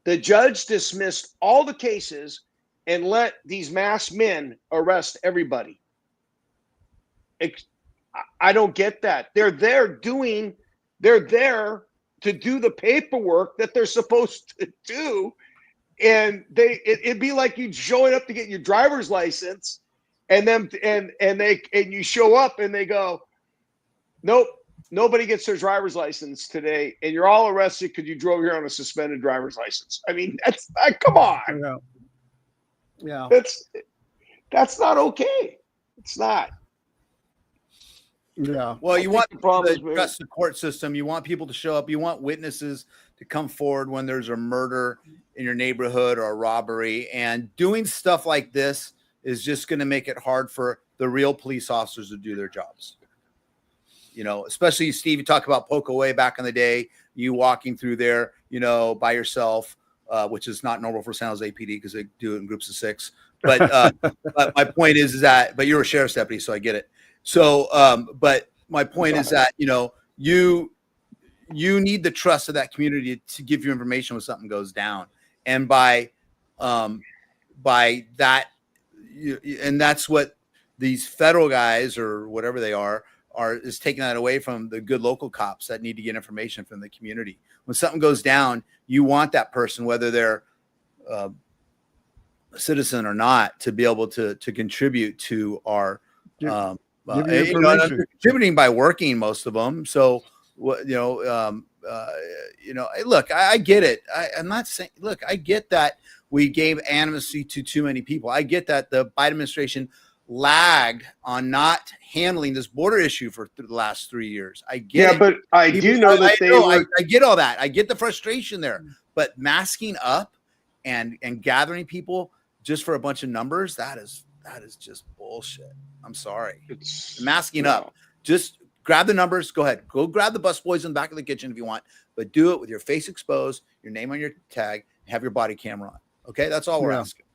The judge dismissed all the cases and let these masked men arrest everybody. I don't get that. They're there to do the paperwork that they're supposed to do. And it'd be like you showing up to get your driver's license and you show up and they go, nope, nobody gets their driver's license today. And you're all arrested because you drove here on a suspended driver's license. I mean, come on. Yeah. That's not okay. It's not. Yeah. Well, you want the people problem to is trust the court system. You want people to show up. You want witnesses to come forward when there's a murder in your neighborhood or a robbery. And doing stuff like this is just going to make it hard for the real police officers to do their jobs. You know, especially Steve, you talk about Pokeway back in the day, you walking through there, you know, by yourself, which is not normal for San Jose PD because they do it in groups of 6. But my point is that, but you're a sheriff's deputy, so I get it. So, but my point is that, you know, you need the trust of that community to give you information when something goes down. And by that, and that's what these federal guys or whatever they are is taking that away from the good local cops that need to get information from the community. When something goes down, you want that person, whether they're a citizen or not, to be able to contribute to our contributing by working, most of them. So what, look, I get it. I'm not saying, look, I get that we gave amnesty to too many people. I get that the Biden administration lagged on not handling this border issue for the last 3 years. I get it. But I do know that I get all that. I get the frustration there, but masking up and gathering people just for a bunch of numbers, that is just bullshit. I'm sorry. It's masking up. Just grab the numbers. Go ahead. Go grab the busboys in the back of the kitchen if you want, but do it with your face exposed, your name on your tag, have your body camera on. Okay, that's all we're asking.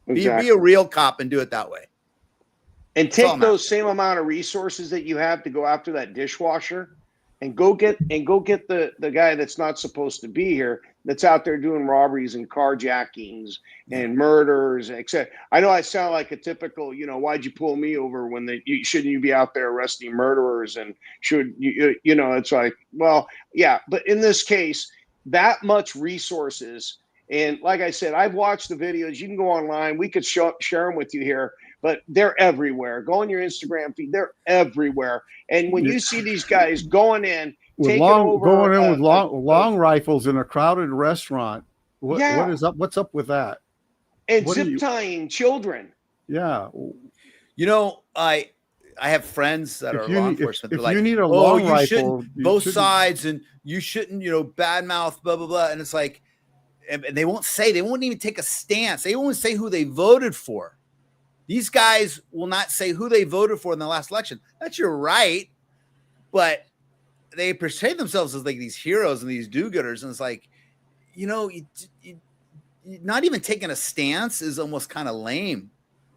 Exactly. Be a real cop and do it that way. And take those same amount of resources that you have to go after that dishwasher and go get the guy that's not supposed to be here, that's out there doing robberies and carjackings and murders, etc. I know I sound like a typical, why'd you pull me over when shouldn't you be out there arresting murderers, and should you, it's like, well, yeah, but in this case, that much resources. And like I said, I've watched the videos. You can go online. We could share them with you here, but they're everywhere. Go on your Instagram feed. They're everywhere. And when you see these guys going in with long rifles in a crowded restaurant, what is up? What's up with that? And zip tying children. Yeah. I have friends that are law enforcement. If you need a long rifle, both sides, and you shouldn't, badmouth, blah, blah, blah. And it's like, and they won't even take a stance. They won't say who they voted for. These guys will not say who they voted for in the last election. That's your right, but they portray themselves as like these heroes and these do-gooders. And it's like, not even taking a stance is almost kind of lame.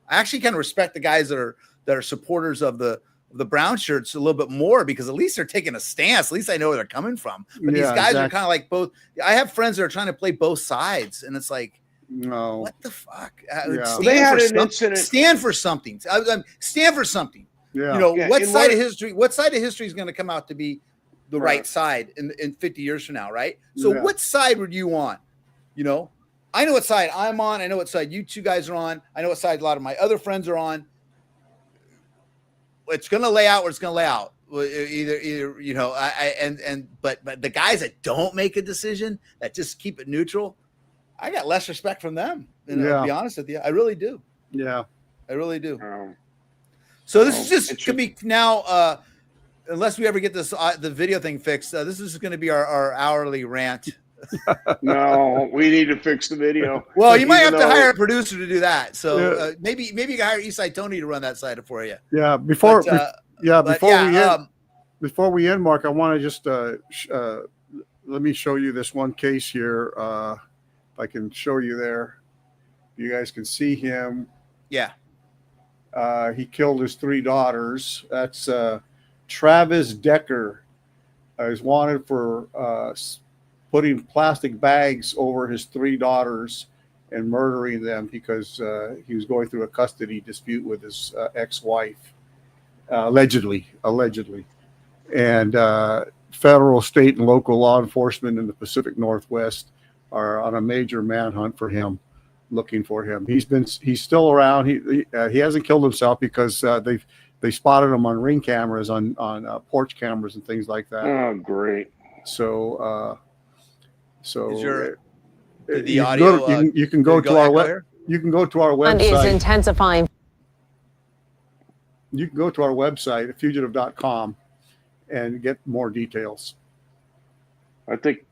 I actually kind of respect the guys that are supporters of the brown shirts a little bit more, because at least they're taking a stance. At least I know where they're coming from. But these guys are kind of like both. I have friends that are trying to play both sides, and it's like, no, what the fuck? They had an incident. Stand for something. Stand for something. Yeah. What side of history? What side of history is going to come out to be the right side in 50 years from now? Right. So what side would you on? I know what side I'm on. I know what side you two guys are on. I know what side a lot of my other friends are on. It's going to lay out where it's going to lay out. Either but the guys that don't make a decision, that just keep it neutral, I got less respect from them. To be honest with you, I really do. Yeah, I really do. So this is just could be now, unless we ever get this the video thing fixed. This is going to be our hourly rant. No, we need to fix the video. Well, you might have to hire a producer to do that. So maybe you can hire Eastside Tony to run that side for you. Yeah. Before we end, Mark, I want to just let me show you this one case here. If I can show you there, you guys can see him. Yeah. He killed his 3 daughters. That's Travis Decker. Is wanted for putting plastic bags over his 3 daughters and murdering them because he was going through a custody dispute with his ex-wife, allegedly. And federal, state, and local law enforcement in the Pacific Northwest are on a major manhunt for him, looking for him. He's still around. He hasn't killed himself because they spotted him on ring cameras, on porch cameras and things like that. Oh, great. So the audio? You can go to our website. Is intensifying. You can go to our website at fugitive.com and get more details. I think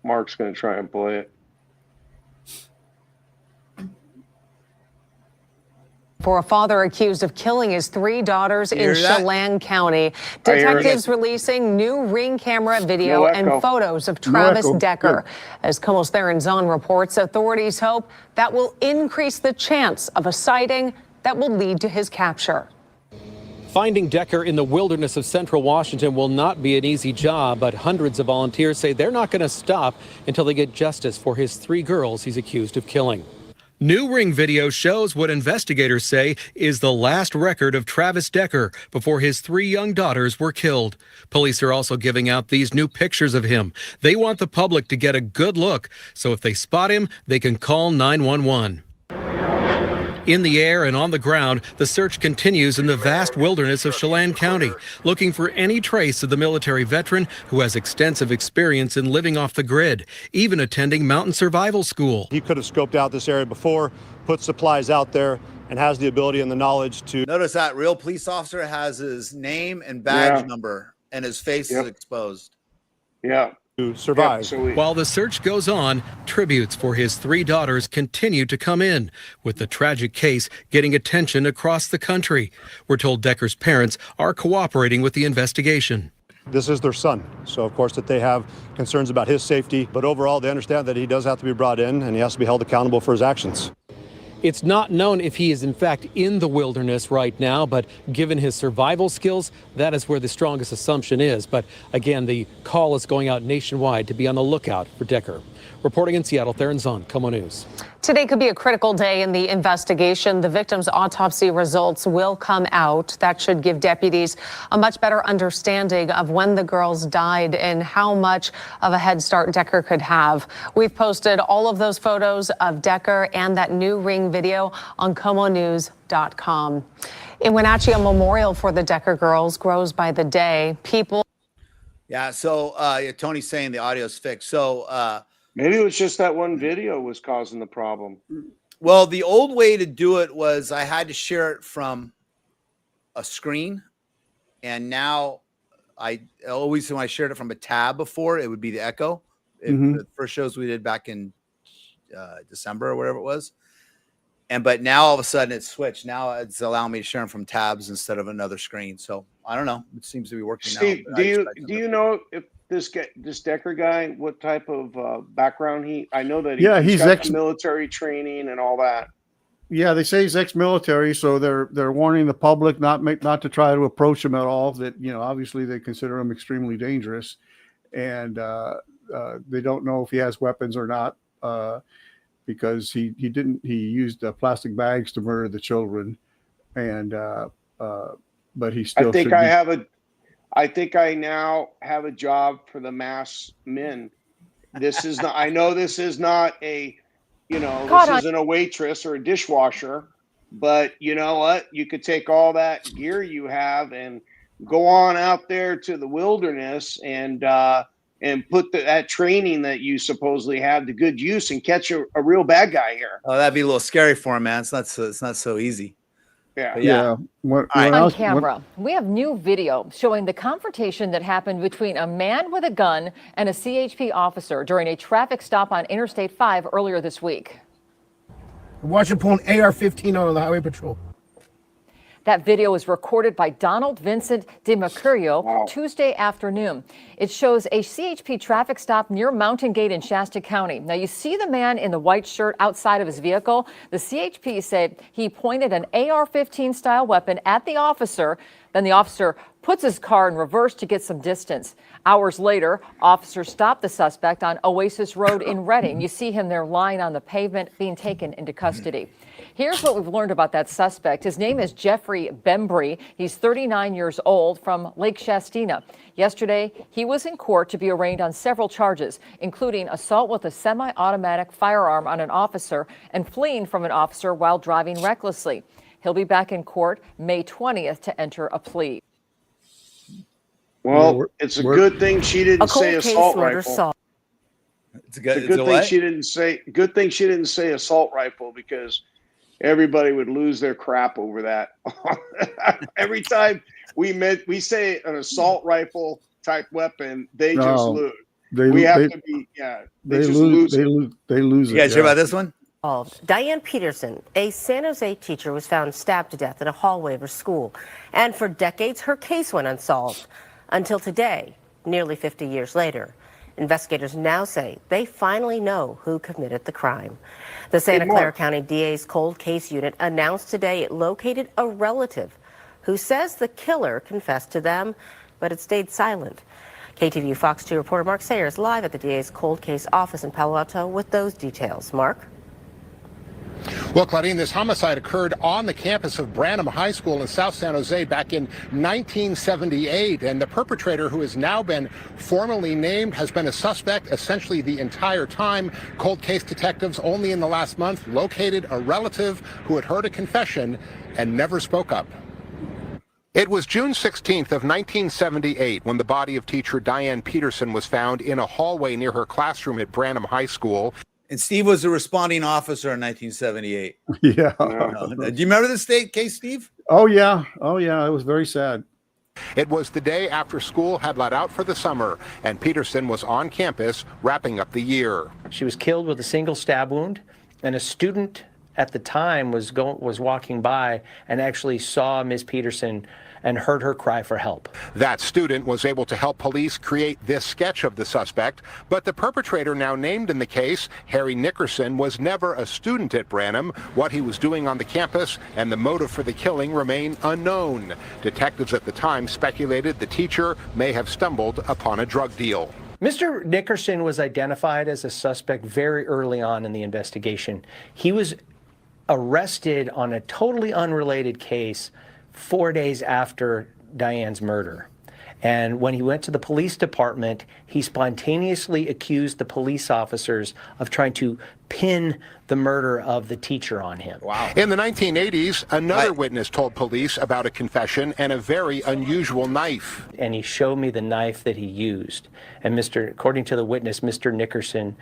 Mark's going to try and play it. For a father accused of killing his 3 daughters in Chelan County. I hear it. Detectives releasing new Ring camera video and photos of Travis Decker. As KOMO's Theron Zahn reports, authorities hope that will increase the chance of a sighting that will lead to his capture. Finding Decker in the wilderness of central Washington will not be an easy job, but hundreds of volunteers say they're not going to stop until they get justice for his 3 girls he's accused of killing. New Ring video shows what investigators say is the last record of Travis Decker before his 3 young daughters were killed. Police are also giving out these new pictures of him. They want the public to get a good look, so if they spot him, they can call 911. In the air and on the ground, the search continues in the vast wilderness of Chelan County, looking for any trace of the military veteran who has extensive experience in living off the grid, even attending mountain survival school. He could have scoped out this area before, put supplies out there, and has the ability and the knowledge to... Notice that real police officer has his name and badge number, and his face is exposed. Yeah. To survive. While the search goes on, tributes for his 3 daughters continue to come in, with the tragic case getting attention across the country. We're told Decker's parents are cooperating with the investigation. This is their son, so of course that they have concerns about his safety, but overall they understand that he does have to be brought in and he has to be held accountable for his actions. It's not known if he is in fact in the wilderness right now, but given his survival skills, that is where the strongest assumption is. But again, the call is going out nationwide to be on the lookout for Decker. Reporting in Seattle, Theron Zahn, KOMO News. Today could be a critical day in the investigation. The victim's autopsy results will come out. That should give deputies a much better understanding of when the girls died and how much of a head start Decker could have. We've posted all of those photos of Decker and that new Ring video on KOMOnews.com. In Wenatchee, a memorial for the Decker girls grows by the day. Yeah, so Tony's saying the audio's fixed. So maybe it was just that one video was causing the problem. Well, the old way to do it was I had to share it from a screen. And now I always, when I shared it from a tab before, it would be the echo. The first shows we did back in December or whatever it was. But now all of a sudden it's switched. Now it's allowing me to share them from tabs instead of another screen. So I don't know. It seems to be working. Steve, now. do you know if this Decker guy, what type of background I know that he's got military training and all that. Yeah, they say he's ex-military, so they're warning the public not to try to approach him at all. That obviously they consider him extremely dangerous, and they don't know if he has weapons or not. Because he used plastic bags to murder the children, and but he still. I think I now have a job for the mass men. This is not. I know this is not a, this isn't a waitress or a dishwasher, but you know what? You could take all that gear you have and go on out there to the wilderness and put that training that you supposedly have to good use and catch a real bad guy here. Oh, that'd be a little scary for him, man. It's not so easy. Yeah. On camera, we have new video showing the confrontation that happened between a man with a gun and a CHP officer during a traffic stop on Interstate 5 earlier this week. Watching pulling AR-15 on the highway patrol. That video was recorded by Donald Vincent DeMercurio Tuesday afternoon. It shows a CHP traffic stop near Mountain Gate in Shasta County. Now, you see the man in the white shirt outside of his vehicle. The CHP said he pointed an AR-15 style weapon at the officer. Then the officer puts his car in reverse to get some distance. Hours later, officers stopped the suspect on Oasis Road in Redding. You see him there lying on the pavement being taken into custody. Here's what we've learned about that suspect. His name is Jeffrey Bembry. He's 39 years old from Lake Shastina. Yesterday, he was in court to be arraigned on several charges, including assault with a semi-automatic firearm on an officer and fleeing from an officer while driving recklessly. He'll be back in court May 20th to enter a plea. Well, it's a good thing she didn't say assault rifle. It's a good thing she didn't say. Good thing she didn't say assault rifle, because everybody would lose their crap over that. Every time we say an assault rifle type weapon. They just No, lose. they We have they, to be they just lose. lose. They lose You it. guys hear yeah. about this one? Diane Peterson, a San Jose teacher, was found stabbed to death in a hallway of her school. And for decades, her case went unsolved. Until today, nearly 50 years later. Investigators now say they finally know who committed the crime. The Santa Clara County DA's cold case unit announced today it located a relative who says the killer confessed to them, but it stayed silent. KTVU Fox 2 reporter Mark Sayers live at the DA's cold case office in Palo Alto with those details. Mark? Well, Claudine, this homicide occurred on the campus of Branham High School in South San Jose back in 1978. And the perpetrator, who has now been formally named, has been a suspect essentially the entire time. Cold case detectives only in the last month located a relative who had heard a confession and never spoke up. It was June 16th of 1978 when the body of teacher Diane Peterson was found in a hallway near her classroom at Branham High School. And Steve was a responding officer in 1978. Yeah. Do you remember the state case, Steve? Oh yeah. It was very sad. It was the day after school had let out for the summer, and Peterson was on campus wrapping up the year. She was killed with a single stab wound, and a student at the time was walking by and actually saw Ms. Peterson and heard her cry for help. That student was able to help police create this sketch of the suspect, but the perpetrator now named in the case, Harry Nickerson, was never a student at Branham. What he was doing on the campus and the motive for the killing remain unknown. Detectives at the time speculated the teacher may have stumbled upon a drug deal. Mr. Nickerson was identified as a suspect very early on in the investigation. He was arrested on a totally unrelated case 4 days after Diane's murder. And when he went to the police department, he spontaneously accused the police officers of trying to pin the murder of the teacher on him. Wow. In the 1980s, another witness told police about a confession and a very unusual knife. And he showed me the knife that he used. And according to the witness, Mr. Nickerson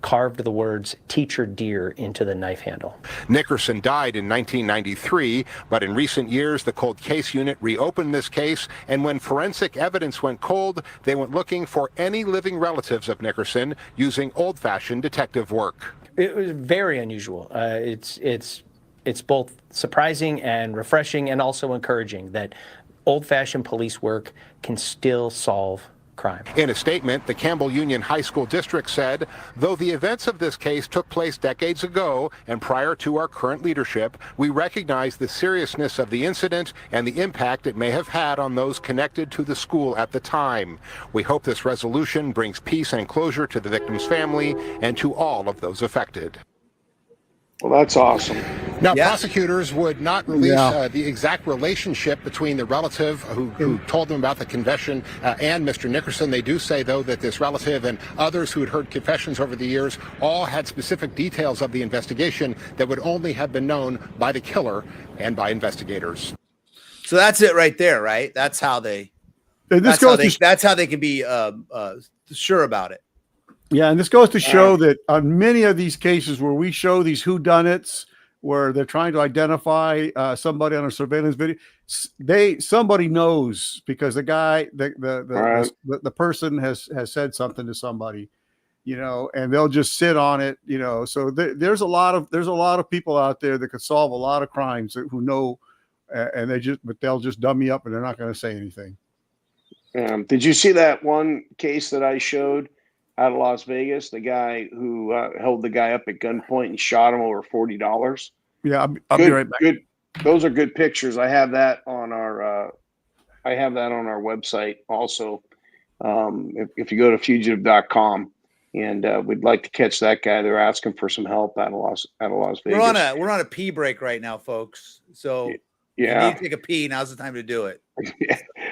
carved the words "teacher dear" into the knife handle. Nickerson died in 1993, but in recent years, the cold case unit reopened this case, and when forensic evidence went cold, they went looking for any living relatives of Nickerson using old-fashioned detective work. It was very unusual. It's both surprising and refreshing and also encouraging that old-fashioned police work can still solve crime. In a statement, the Campbell Union High School District said, though the events of this case took place decades ago and prior to our current leadership, we recognize the seriousness of the incident and the impact it may have had on those connected to the school at the time. We hope this resolution brings peace and closure to the victim's family and to all of those affected. Well, that's awesome. Now, prosecutors would not release the exact relationship between the relative who told them about the confession and Mr. Nickerson. They do say, though, that this relative and others who had heard confessions over the years all had specific details of the investigation that would only have been known by the killer and by investigators. So that's it right there, right? That's how they. That's how they can be sure about it. Yeah, and this goes to show that on many of these cases where we show these whodunits, where they're trying to identify somebody on a surveillance video, somebody knows because the guy, the person has said something to somebody, and they'll just sit on it, So there's a lot of people out there that could solve a lot of crimes who know, and they'll just dummy up and they're not going to say anything. Did you see that one case that I showed out of Las Vegas? The guy who held the guy up at gunpoint and shot him over $40. Yeah, I'll be right back. Good. Those are good pictures. I have that on our website also. If you go to fugitive.com, and we'd like to catch that guy. They're asking for some help out of Las Vegas. We're on a pee break right now, folks. So yeah, if you need to take a pee, now's the time to do it.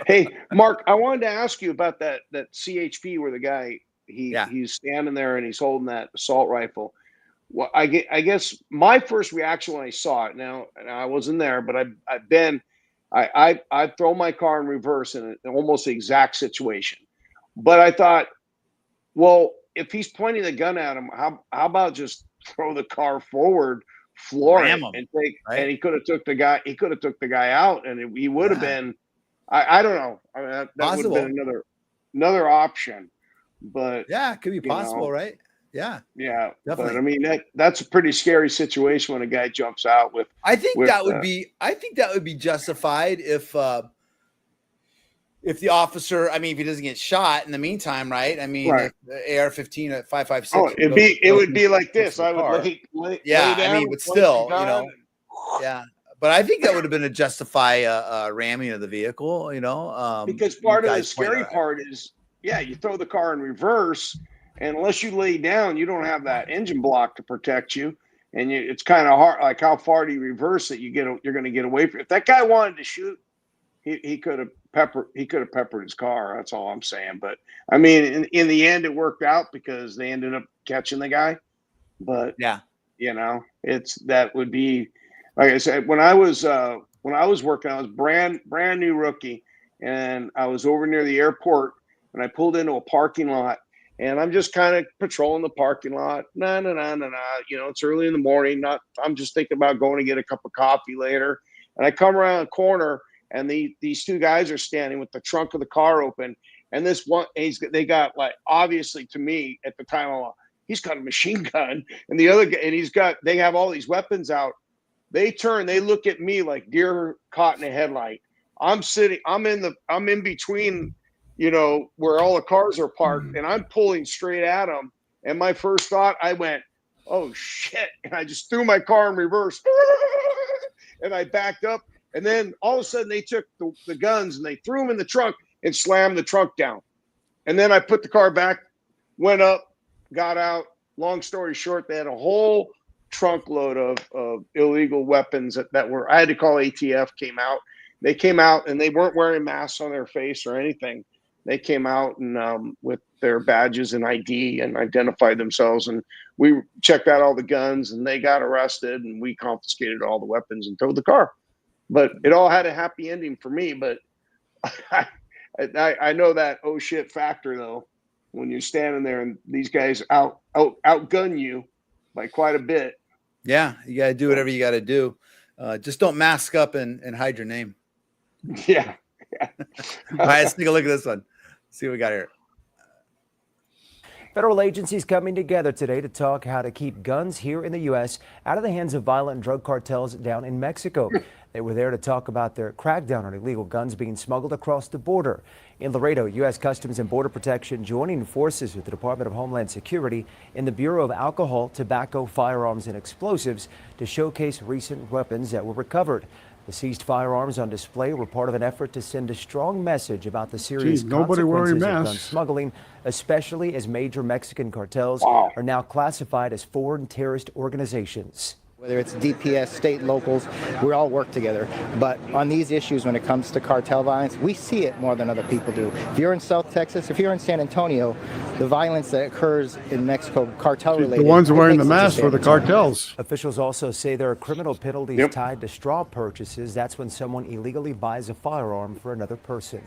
Hey, Mark, I wanted to ask you about that CHP where the guy he's standing there and he's holding that assault rifle. Well, I guess my first reaction when I saw it, now I wasn't there, but I've thrown my car in reverse in almost the exact situation. But I thought, well, if he's pointing the gun at him, how about just throw the car forward, floor it, and take, right? And he could have took the guy out, and he would have been I don't know. I mean, that would have Possible. been another option, but Yeah, it could be possible, right? Yeah, yeah. definitely. But I mean, that's a pretty scary situation when a guy jumps out with. I think with, that would be. I think that would be justified if the officer. I mean, if he doesn't get shot in the meantime, right? I mean, Right. if the AR-15 at 5.56. Oh, it would be like this. I would lay Yeah, down. I mean, but point the still, gun. yeah. But I think that would have been to justify a ramming of the vehicle, Because part of the scary part is, you throw the car in reverse, and unless you lay down, you don't have that engine block to protect you, and it's kind of hard. Like, how far do you reverse it? You're going to get away from. If that guy wanted to shoot, he could have peppered his car. That's all I'm saying. But I mean, in the end, it worked out because they ended up catching the guy. But yeah, that would be. Like I said, when I was working, I was brand new rookie, and I was over near the airport, and I pulled into a parking lot, and I'm just kind of patrolling the parking lot. It's early in the morning. I'm just thinking about going to get a cup of coffee later, and I come around the corner, and these two guys are standing with the trunk of the car open, and this one, they got, like, obviously to me at the time, he's got a machine gun, and the other guy, and they have all these weapons out. They look at me like deer caught in a headlight. I'm in between, where all the cars are parked, and I'm pulling straight at them. And my first thought, I went, oh shit. And I just threw my car in reverse and I backed up. And then all of a sudden they took the guns and they threw them in the trunk and slammed the trunk down. And then I put the car back, went up, got out. Long story short, they had a whole trunk load of illegal weapons that were. I had to call ATF. They came out and they weren't wearing masks on their face or anything. They came out and with their badges and ID and identified themselves, and we checked out all the guns, and they got arrested, and we confiscated all the weapons and towed the car. But it all had a happy ending for me. But I know that oh shit factor though, when you're standing there and these guys outgun you by quite a bit. Yeah, you got to do whatever you got to do. Just don't mask up and hide your name. Yeah. All right, let's take a look at this one. Let's see what we got here. Federal agencies coming together today to talk how to keep guns here in the U.S. out of the hands of violent drug cartels down in Mexico. They were there to talk about their crackdown on illegal guns being smuggled across the border. In Laredo, U.S. Customs and Border Protection joining forces with the Department of Homeland Security and the Bureau of Alcohol, Tobacco, Firearms, and Explosives to showcase recent weapons that were recovered. The seized firearms on display were part of an effort to send a strong message about the serious consequences of gun smuggling, especially as major Mexican cartels are now classified as foreign terrorist organizations. Whether it's DPS, state, locals, we all work together. But on these issues, when it comes to cartel violence, we see it more than other people do. If you're in South Texas, if you're in San Antonio, the violence that occurs in Mexico, cartel-related. The ones wearing the masks for the cartels. Officials also say there are criminal penalties tied to straw purchases. That's when someone illegally buys a firearm for another person.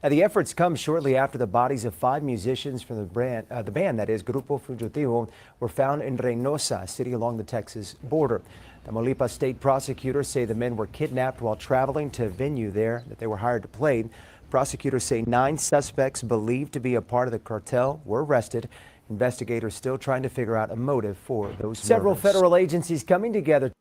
Now, the efforts come shortly after the bodies of 5 musicians from the band that is Grupo Fugitive were found in Reynosa, a city along the Texas border. Tamaulipas state prosecutors say the men were kidnapped while traveling to a venue there that they were hired to play. Prosecutors say 9 suspects believed to be a part of the cartel were arrested. Investigators still trying to figure out a motive for those Several federal agencies coming together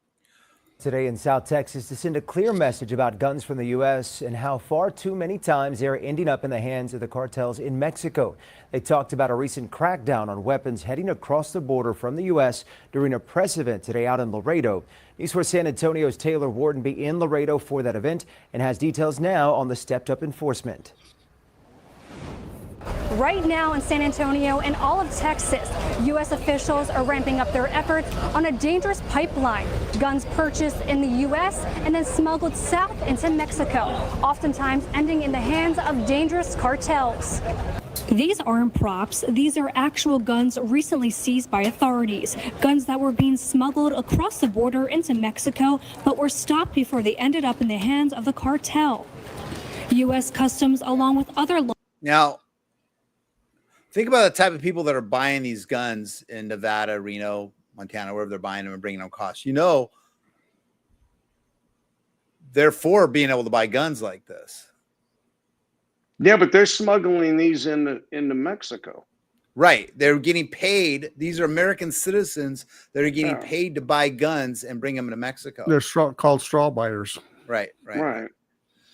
today in South Texas to send a clear message about guns from the U.S. and how far too many times they're ending up in the hands of the cartels in Mexico. They talked about a recent crackdown on weapons heading across the border from the U.S. during a press event today out in Laredo. News 4 San Antonio's Taylor Wardenby in Laredo for that event and has details now on the stepped-up enforcement. Right now in San Antonio and all of Texas, U.S. officials are ramping up their efforts on a dangerous pipeline. Guns purchased in the U.S. and then smuggled south into Mexico, oftentimes ending in the hands of dangerous cartels. These aren't props. These are actual guns recently seized by authorities. Guns that were being smuggled across the border into Mexico, but were stopped before they ended up in the hands of the cartel. U.S. Customs, along with other law. Now, think about the type of people that are buying these guns in Nevada, Reno, Montana, wherever they're buying them and bringing them across. They're for being able to buy guns like this. Yeah, but they're smuggling these into Mexico. Right. They're getting paid. These are American citizens that are getting paid to buy guns and bring them to Mexico. They're called straw buyers. Right.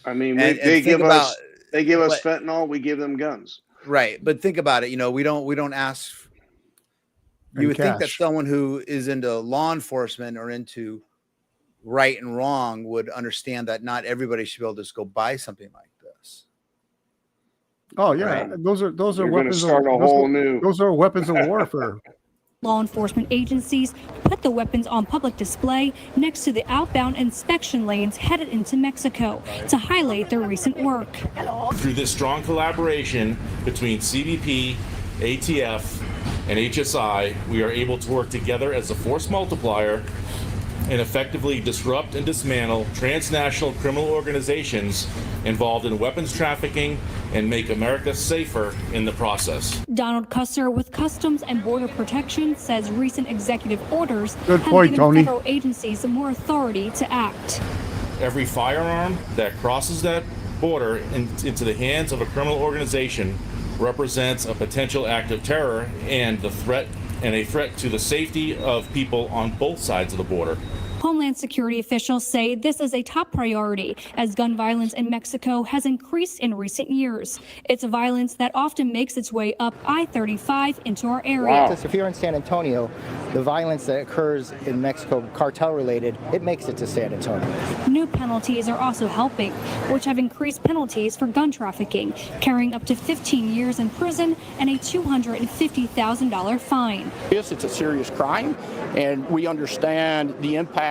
I mean, And they give us but, fentanyl. We give them guns. Right. But think about it. You know, we don't ask. You would think that someone who is into law enforcement or into right and wrong would understand that not everybody should be able to just go buy something like this. Oh yeah, right. Those are weapons. Those are weapons of warfare. Law enforcement agencies put the weapons on public display next to the outbound inspection lanes headed into Mexico to highlight their recent work. Through this strong collaboration between CBP, ATF, and HSI, we are able to work together as a force multiplier and effectively disrupt and dismantle transnational criminal organizations involved in weapons trafficking and make America safer in the process. Donald Cusser with Customs and Border Protection says recent executive orders have given Tony. federal agencies more authority to act. Every firearm that crosses that border into the hands of a criminal organization represents a potential act of terror and a threat to the safety of people on both sides of the border. Homeland Security officials say this is a top priority as gun violence in Mexico has increased in recent years. It's a violence that often makes its way up I-35 into our area. Wow. If you're in San Antonio, the violence that occurs in Mexico, cartel related, it makes it to San Antonio. New penalties are also helping, which have increased penalties for gun trafficking, carrying up to 15 years in prison and a $250,000 fine. Yes, it's a serious crime, and we understand the impact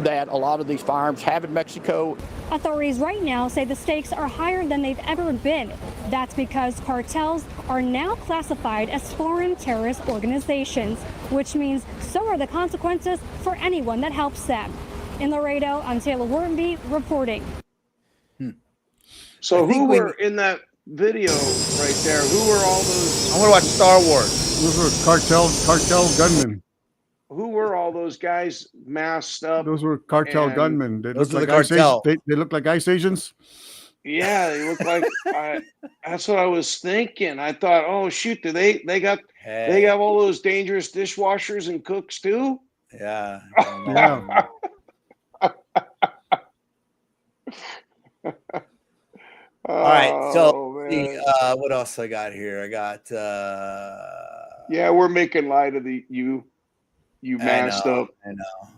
that a lot of these firearms have in Mexico. Authorities right now say the stakes are higher than they've ever been. That's because cartels are now classified as foreign terrorist organizations, which means so are the consequences for anyone that helps them. In Laredo, I'm Taylor Wormby reporting. So who were in that video right there? Who were all those? I want to watch Star Wars. Those were cartel gunmen. Who were all those guys masked up? Those were cartel gunmen. They those look are like the cartel. They look like ICE agents. Yeah, they look like. That's what I was thinking. I thought, oh shoot, they got all those dangerous dishwashers and cooks too? Yeah. Yeah. All right. So what else I got here? I got yeah, we're making light of you masked up.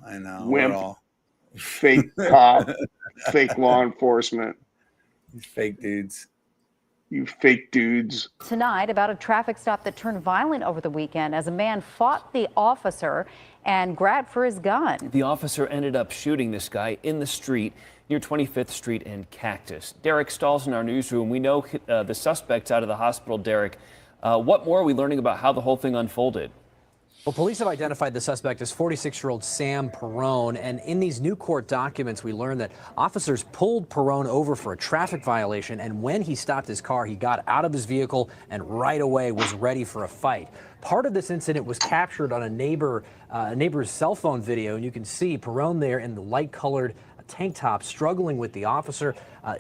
I know. Wimp, fake cop, fake law enforcement. These fake dudes. You fake dudes. Tonight, about a traffic stop that turned violent over the weekend as a man fought the officer and grabbed for his gun. The officer ended up shooting this guy in the street near 25th Street and Cactus. Derek Stahl's in our newsroom. We know the suspect's out of the hospital. Derek, what more are we learning about how the whole thing unfolded? Well, police have identified the suspect as 46-year-old Sam Perrone, and in these new court documents, we learned that officers pulled Perrone over for a traffic violation, and when he stopped his car, he got out of his vehicle and right away was ready for a fight. Part of this incident was captured on a neighbor's cell phone video, and you can see Perrone there in the light-colored tank top struggling with the officer.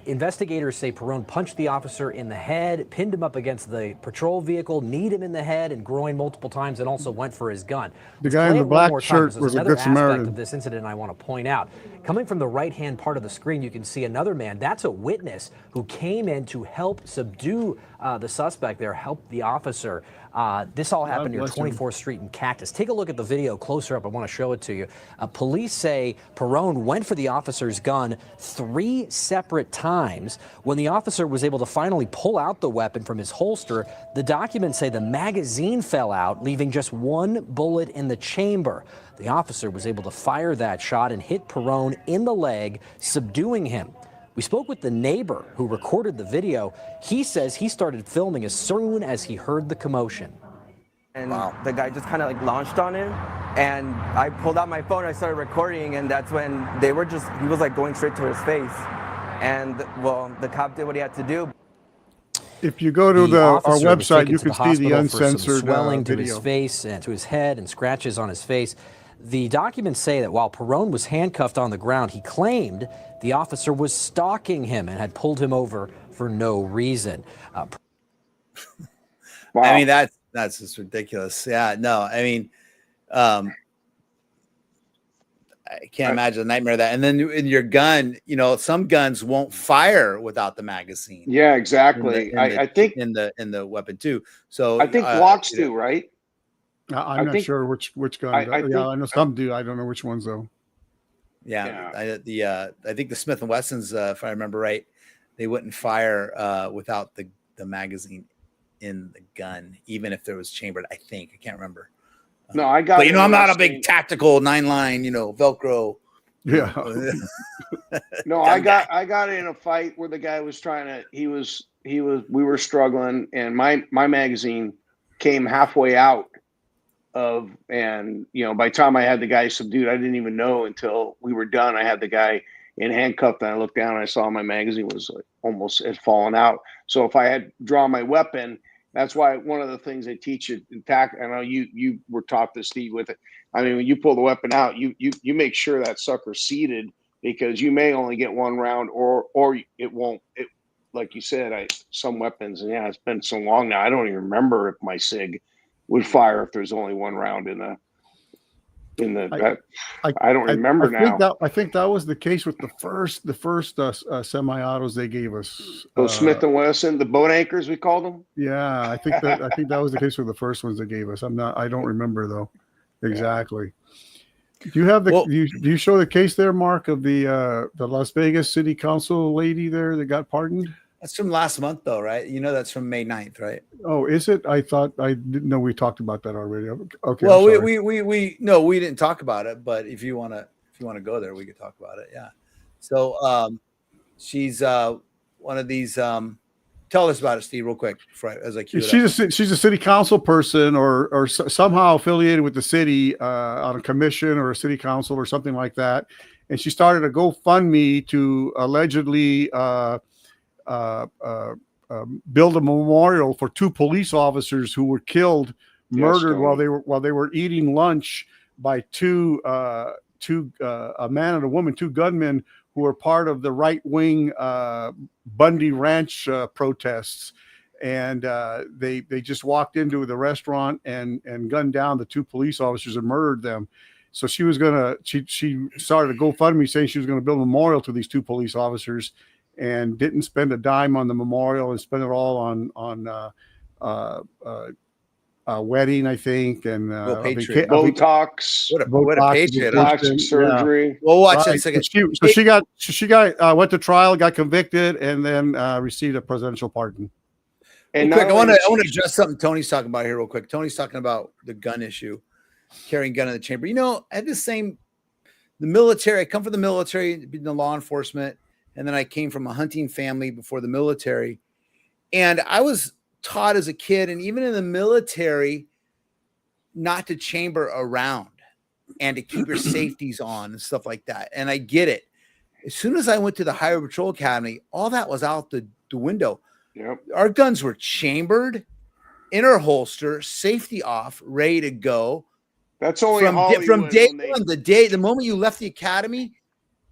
Investigators say Perrone punched the officer in the head, pinned him up against the patrol vehicle, kneed him in the head and groin multiple times, and also went for his gun. The guy in the black shirt was a good Samaritan. Of this incident I want to point out. Coming from the right-hand part of the screen, you can see another man. That's a witness who came in to help subdue the suspect there, help the officer. This all happened near 24th Street and Cactus. Take a look at the video closer up. I want to show it to you. Police say Perrone went for the officer's gun 3 separate times. When the officer was able to finally pull out the weapon from his holster, the documents say the magazine fell out, leaving just 1 bullet in the chamber. The officer was able to fire that shot and hit Perrone in the leg, subduing him. We spoke with the neighbor who recorded the video. He says he started filming as soon as he heard the commotion. And the guy just kind of like launched on him, and I pulled out my phone, I started recording, and that's when he was like going straight to his face. And well, the cop did what he had to do. If you go to our website, you can see the uncensored swelling to video. his face and to his head and scratches on his face. The documents say that while Perrone was handcuffed on the ground, he claimed the officer was stalking him and had pulled him over for no reason. Wow. I mean, that's just ridiculous. Yeah, no, I mean, I can't imagine the nightmare of that. And then in your gun, you know, some guns won't fire without the magazine. Yeah, exactly. I think in the weapon too. So I think Glocks you know, do, right? I'm not sure which gun. I think, I know some do. I don't know which ones though. Yeah, I think the Smith and Wessons, if I remember right, they wouldn't fire without the magazine in the gun, even if there was chambered. I think I can't remember. No, I got. But you know, I'm not a big tactical 9-line, you know, Velcro. Yeah. No, I got in a fight where the guy was trying to. We were struggling, and my magazine came halfway out of, and you know, by the time I had the guy subdued, I didn't even know until we were done. I had the guy in handcuffed, and I looked down and I saw my magazine was like almost had fallen out. So if I had drawn my weapon, that's why one of the things they teach you in tac. I know you were taught this, Steve, with it. I mean, when you pull the weapon out, you make sure that sucker's seated, because you may only get one round, or it won't. It, like you said, some weapons, and yeah, it's been so long now, I don't even remember if my SIG would fire if there's only one round in the. I don't remember now. I think that was the case with the first semi-autos they gave us. Those Smith and Wesson, the boat anchors, we called them. Yeah, I think that was the case with the first ones they gave us. I don't remember though exactly. Do you have the do you show the case there, Mark, of the Las Vegas City Council lady there that got pardoned? That's from last month, though, right? You know, that's from May 9th, right? Oh, is it? I didn't know we talked about that already. Okay. Well, we didn't talk about it, but if you want to go there, we could talk about it. Yeah. So she's one of these. Tell us about it, Steve, real quick. As I cue it up. She's a city council person, or somehow affiliated with the city on a commission or a city council or something like that. And she started a GoFundMe to allegedly. Build a memorial for 2 police officers who were murdered while they were eating lunch by a man and a woman, 2 gunmen who were part of the right-wing Bundy Ranch protests. And they just walked into the restaurant and gunned down the 2 police officers and murdered them. So she started a GoFundMe saying she was going to build a memorial to these 2 police officers, and didn't spend a dime on the memorial and spent it all on wedding, I think, and Botox. What a patriot! Plastic surgery. Yeah. We'll watch that second. So she went to trial, got convicted, and then received a presidential pardon. And quick, I want to address something Tony's talking about here real quick. Tony's talking about the gun issue, carrying gun in the chamber. You know, I had the military. I come from the military, been in law enforcement. And then I came from a hunting family before the military. And I was taught as a kid, and even in the military, not to chamber around and to keep your safeties on and stuff like that. And I get it. As soon as I went to the Highway Patrol Academy, all that was out the window. Yep. Our guns were chambered, in our holster, safety off, ready to go. That's only from day one. The moment you left the academy,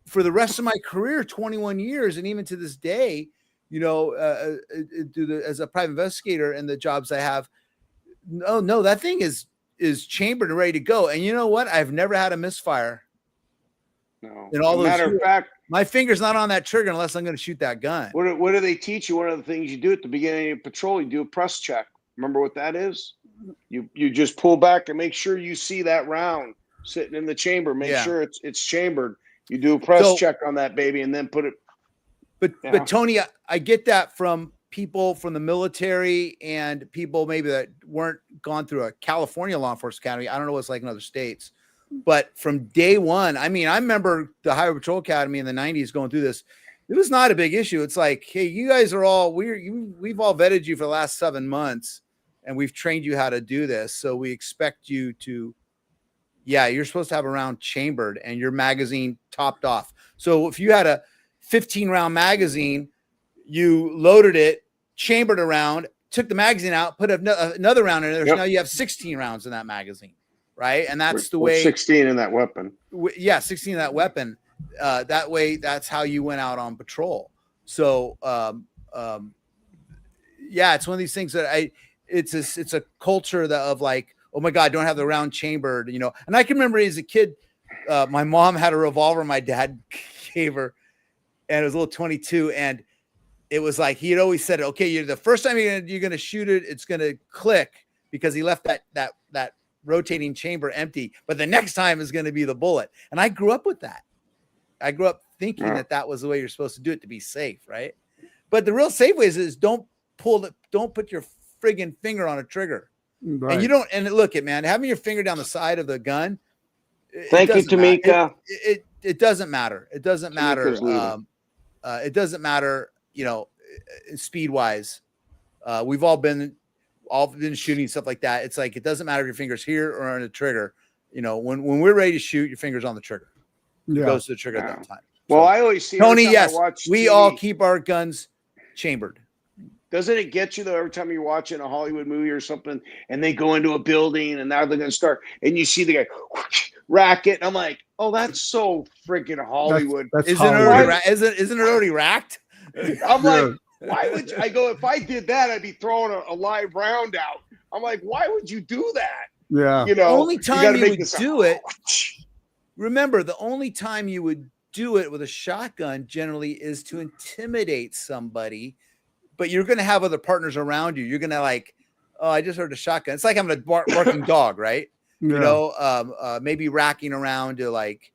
for the rest of my career, 21 years, and even to this day, you know, as a private investigator and the jobs I have, no, that thing is chambered and ready to go. And you know what? I've never had a misfire. No. In all those matter of fact, my finger's not on that trigger unless I'm going to shoot that gun. What do they teach you? One of the things you do at the beginning of patrol, you do a press check. Remember what that is? You just pull back and make sure you see that round sitting in the chamber. Make sure it's chambered. You do a press check on that baby and then put it. But Tony, I get that from people from the military and people maybe that weren't gone through a California law enforcement academy. I don't know what it's like in other states, but from day one, I mean, I remember the Highway Patrol Academy in the 90s going through this. It was not a big issue. It's like, hey, you guys are all we've all vetted you for the last 7 months, and we've trained you how to do this. So we expect you to. Yeah, you're supposed to have a round chambered and your magazine topped off. So if you had a 15-round magazine, you loaded it, chambered a round, took the magazine out, put another round in there. So now you have 16 rounds in that magazine, right? And that's the way. 16 in that weapon. 16 in that weapon. That way, that's how you went out on patrol. So yeah, it's one of these things that it's a culture that of like, oh my God, don't have the round chambered, you know. And I can remember as a kid, my mom had a revolver my dad gave her, and it was a little 22, and it was like he had always said, okay, you're the first time you're gonna shoot it, it's gonna click because he left that rotating chamber empty, but the next time is gonna be the bullet. And I grew up with that. I grew up thinking that was the way you're supposed to do it to be safe, right? But the real safe way is don't put your friggin' finger on a trigger. Right. And you don't, and look at, man, having your finger down the side of the gun. Thank you, Tamika. It doesn't matter. It doesn't matter. It doesn't matter, you know, speed wise. We've all been shooting stuff like that. It's like, it doesn't matter if your finger's here or on the trigger. You know, when we're ready to shoot, your finger's on the trigger. It goes to the trigger at that time. Well, I always see Tony, yes, we TV, all keep our guns chambered. Doesn't it get you though every time you're watching a Hollywood movie or something and they go into a building and now they're going to start and you see the guy rack it and I'm like, oh, that's so freaking Hollywood. Isn't it already racked? I'm like, why would you? I go, if I did that, I'd be throwing a live round out. I'm like, why would you do that? Yeah. You know, the only time you would do it. Remember, the only time you would do it with a shotgun generally is to intimidate somebody. But you're going to have other partners around you. You're going to like, oh, I just heard a shotgun. It's like having a barking dog, right? Yeah. You know, maybe racking around to like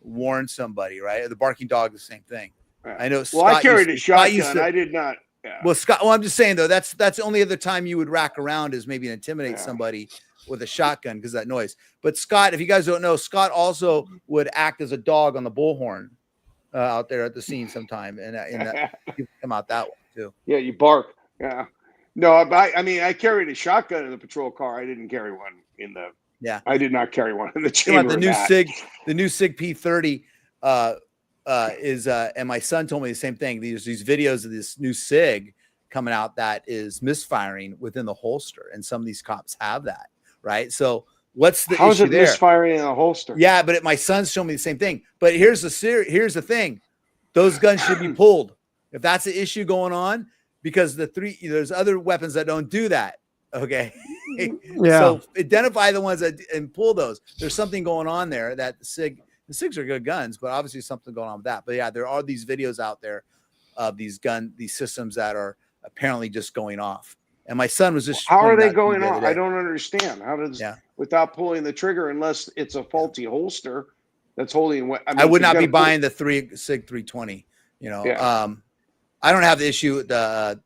warn somebody, right? The barking dog is the same thing. I know. Well, I carried a shotgun. I did not. Yeah. Well, Scott. Well, I'm just saying though. That's the only other time you would rack around is maybe intimidate somebody with a shotgun because that noise. But Scott, if you guys don't know, Scott also would act as a dog on the bullhorn out there at the scene sometime, and you come out that way too. Yeah, you bark. Yeah. No, I mean, I carried a shotgun in the patrol car. I didn't carry one in the. Yeah. I did not carry one in the chamber. The new Sig P30 is and my son told me the same thing. There's these videos of this new Sig coming out that is misfiring within the holster, and some of these cops have that, right? So what's the How is issue it there? misfiring in a holster? Yeah, but my son's showing me the same thing. But here's the thing: those guns should be pulled if that's the issue going on, because there's other weapons that don't do that. Okay. Yeah. So identify the ones that and pull those. There's something going on there that the SIGs are good guns, but obviously something going on with that. But yeah, there are these videos out there of these systems that are apparently just going off. And my son was just, how are they going off? I don't understand. How does, without pulling the trigger, unless it's a faulty holster that's holding. I would not be buying the SIG 320, you know. I don't have the issue with the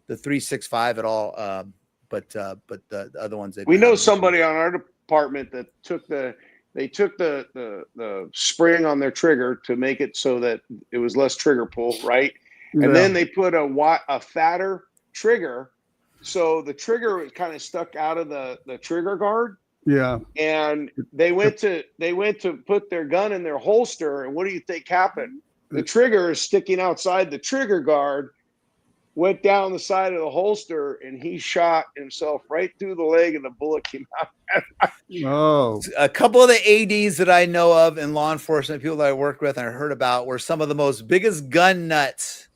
365 at all. But the other ones, we know somebody on our department that took the spring on their trigger to make it so that it was less trigger pull, right? And then they put a fatter trigger, so the trigger was kind of stuck out of the trigger guard. Yeah. And they went to put their gun in their holster, and what do you think happened? The trigger is sticking outside the trigger guard. Went down the side of the holster, and he shot himself right through the leg, and the bullet came out. Oh, a couple of the ADs that I know of in law enforcement, people that I worked with and I heard about, were some of the most biggest gun nuts.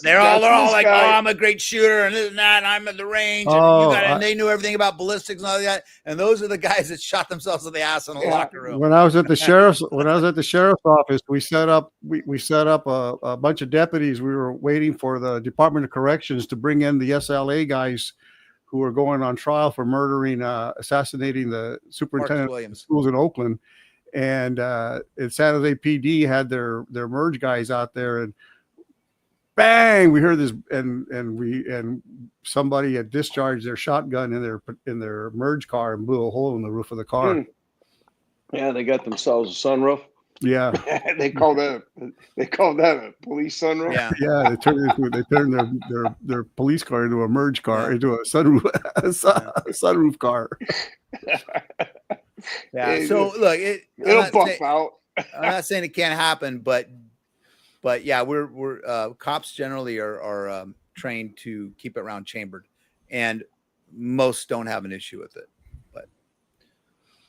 They're all like, oh, I'm a great shooter and this and that, and I'm at the range, and they knew everything about ballistics and all that. And those are the guys that shot themselves in the ass in the locker room. When I was at the sheriff's office, we set up a bunch of deputies. We were waiting for the Department of Corrections to bring in the SLA guys who were going on trial for assassinating the superintendent of schools in Oakland. And San Jose PD had their merge guys out there, and bang, we heard this, and somebody had discharged their shotgun in their merge car and blew a hole in the roof of the car. Yeah, they got themselves a sunroof. Yeah. they called that a police sunroof. Yeah, they turned their police car into a merge car, into a sunroof car. Yeah. So look, it'll buff out. I'm not saying it can't happen, but yeah, we're cops generally are trained to keep it round chambered, and most don't have an issue with it. But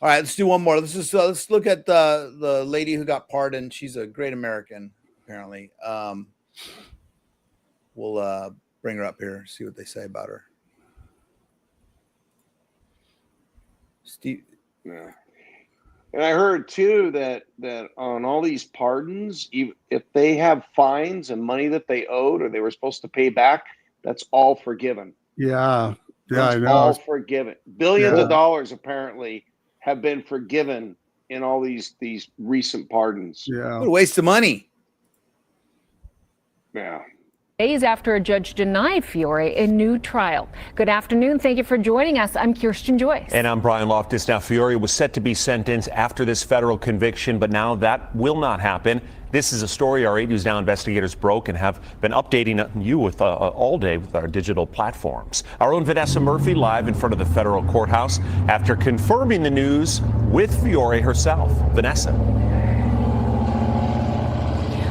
all right, let's do one more. Let's look at the lady who got pardoned. She's a great American, apparently. We'll bring her up here, see what they say about her. Steve. Yeah. And I heard too that on all these pardons, if they have fines and money that they owed or they were supposed to pay back, that's all forgiven. Yeah, That's I know. all forgiven. Billions Yeah. of dollars apparently have been forgiven in all these recent pardons. Yeah. What a waste of money. Yeah. Days after a judge denied Fiore a new trial. Good afternoon. Thank you for joining us. I'm Kirsten Joyce. And I'm Brian Loftus. Now, Fiore was set to be sentenced after this federal conviction, but now that will not happen. This is a story our 8 News Now investigators broke and have been updating you with all day with our digital platforms. Our own Vanessa Murphy live in front of the federal courthouse after confirming the news with Fiore herself. Vanessa.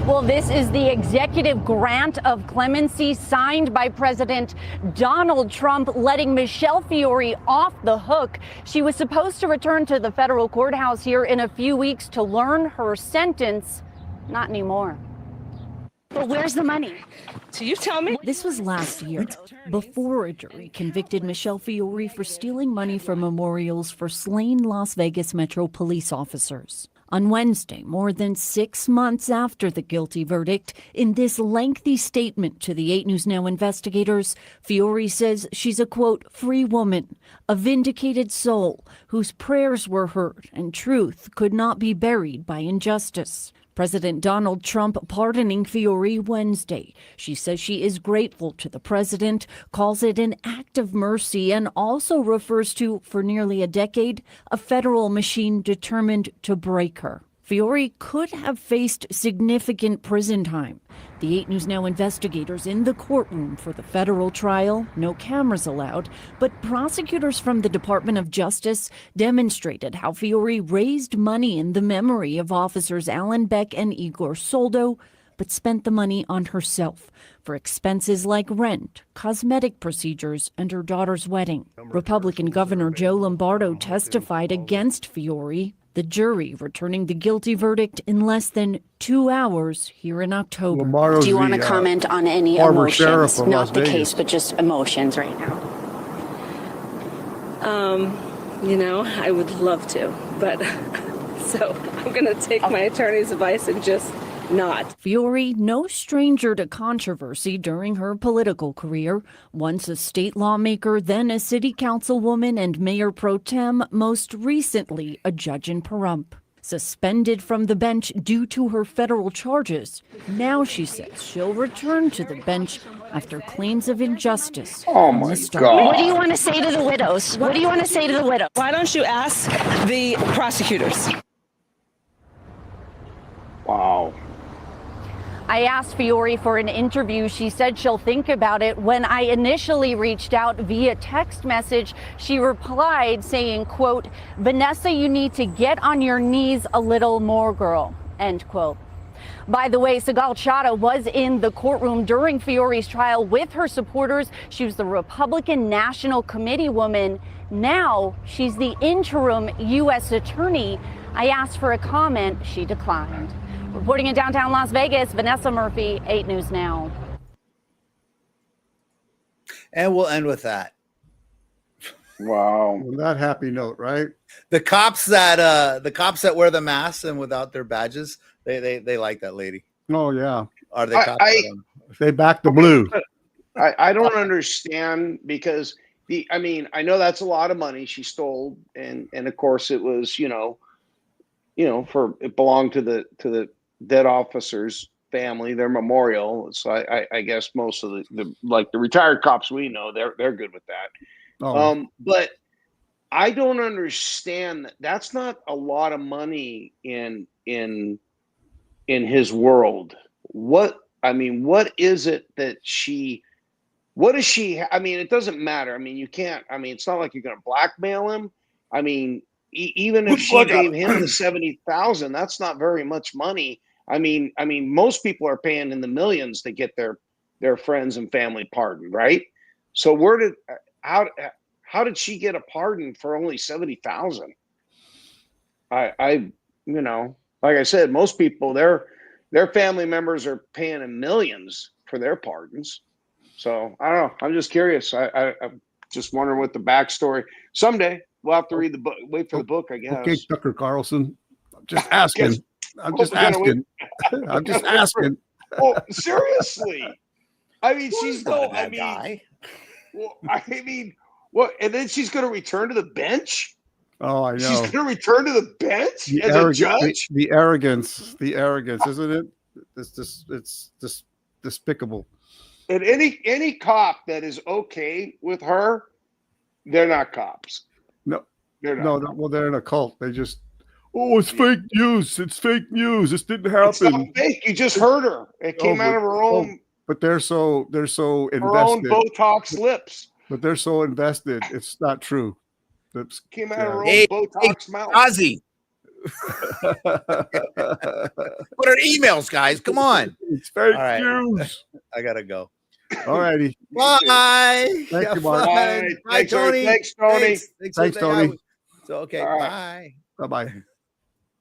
Well, this is the executive grant of clemency signed by President Donald Trump, letting Michelle Fiore off the hook. She was supposed to return to the federal courthouse here in a few weeks to learn her sentence. Not anymore. But where's the money? So you tell me. This was last year, before a jury convicted Michelle Fiore for stealing money from memorials for slain Las Vegas Metro police officers. On Wednesday, more than 6 months after the guilty verdict, in this lengthy statement to the 8 News Now investigators, Fiore says she's a, quote, free woman, a vindicated soul whose prayers were heard and truth could not be buried by injustice. President Donald Trump pardoning Fiore Wednesday. She says she is grateful to the president, calls it an act of mercy, and also refers to, for nearly a decade, a federal machine determined to break her. Fiore could have faced significant prison time. The 8 News Now investigators in the courtroom for the federal trial, no cameras allowed, but prosecutors from the Department of Justice demonstrated how Fiore raised money in the memory of officers Alan Beck and Igor Soldo, but spent the money on herself for expenses like rent, cosmetic procedures, and her daughter's wedding. Republican Governor Joe Lombardo testified against Fiore. The jury returning the guilty verdict in less than 2 hours here in October. Do you want to comment on any emotions? Not the case, but just emotions right now. I would love to, but so I'm going to take my attorney's advice and just not. Fiore, no stranger to controversy during her political career. Once a state lawmaker, then a city councilwoman and mayor pro tem, most recently a judge in Pahrump. Suspended from the bench due to her federal charges. Now she says she'll return to the bench after claims of injustice. Oh my God. What do you want to say to the widows? What do you want to say to the widows? Why don't you ask the prosecutors? Wow. I asked Fiore for an interview. She said she'll think about it. When I initially reached out via text message, she replied saying, quote, Vanessa, you need to get on your knees a little more, girl, end quote. By the way, Sigal Chattah was in the courtroom during Fiore's trial with her supporters. She was the Republican National Committee woman. Now she's the interim U.S. attorney. I asked for a comment. She declined. Reporting in downtown Las Vegas, Vanessa Murphy, 8 News Now. And we'll end with that. Wow. On that happy note, right? The cops that wear the masks and without their badges, they like that lady. Oh yeah. Are they cops? They back the blue. I don't understand because I know that's a lot of money she stole, and of course it was it belonged to the dead officer's family, their memorial. So I guess most of the retired cops we know, they're good with that. Oh. But I don't understand that's not a lot of money in his world. What is it that what is she? It doesn't matter. You can't. It's not like you're going to blackmail him. Even if she gave him the 70,000, that's not very much money. Most people are paying in the millions to get their friends and family pardoned, right? So how did she get a pardon for only 70,000? Like I said, most people their family members are paying in millions for their pardons. So I don't know. I'm just curious. I'm just wondering what the backstory. Someday we'll have to read the book. Wait for the book, I guess. Okay, Tucker Carlson. I'm just asking. I'm just asking. I'm just asking. Oh, seriously. I mean, she's not no. a bad I mean, guy. well, I mean, what? And then she's going to return to the bench. Oh, I know. She's going to return to the bench The as a judge. the arrogance, isn't it? It's just despicable. And any cop that is okay with her, they're not cops. No, They're not. no. Well, they're in a cult. They just, it's fake news. It's fake news. This didn't happen. It's not fake. You just heard her. It came out of her own. But they're so Her own invested. Botox lips. But they're so invested. It's not true. That's Came out of her own Hey, Botox mouth. Ozzy. What are emails, guys? Come on. It's fake All right. news. I gotta go. All righty. Bye. Thank Have you, Mark. fun. Bye. Bye, Tony. Thanks, Tony. Thanks, Tony. So, okay. All right. Bye. Bye-bye.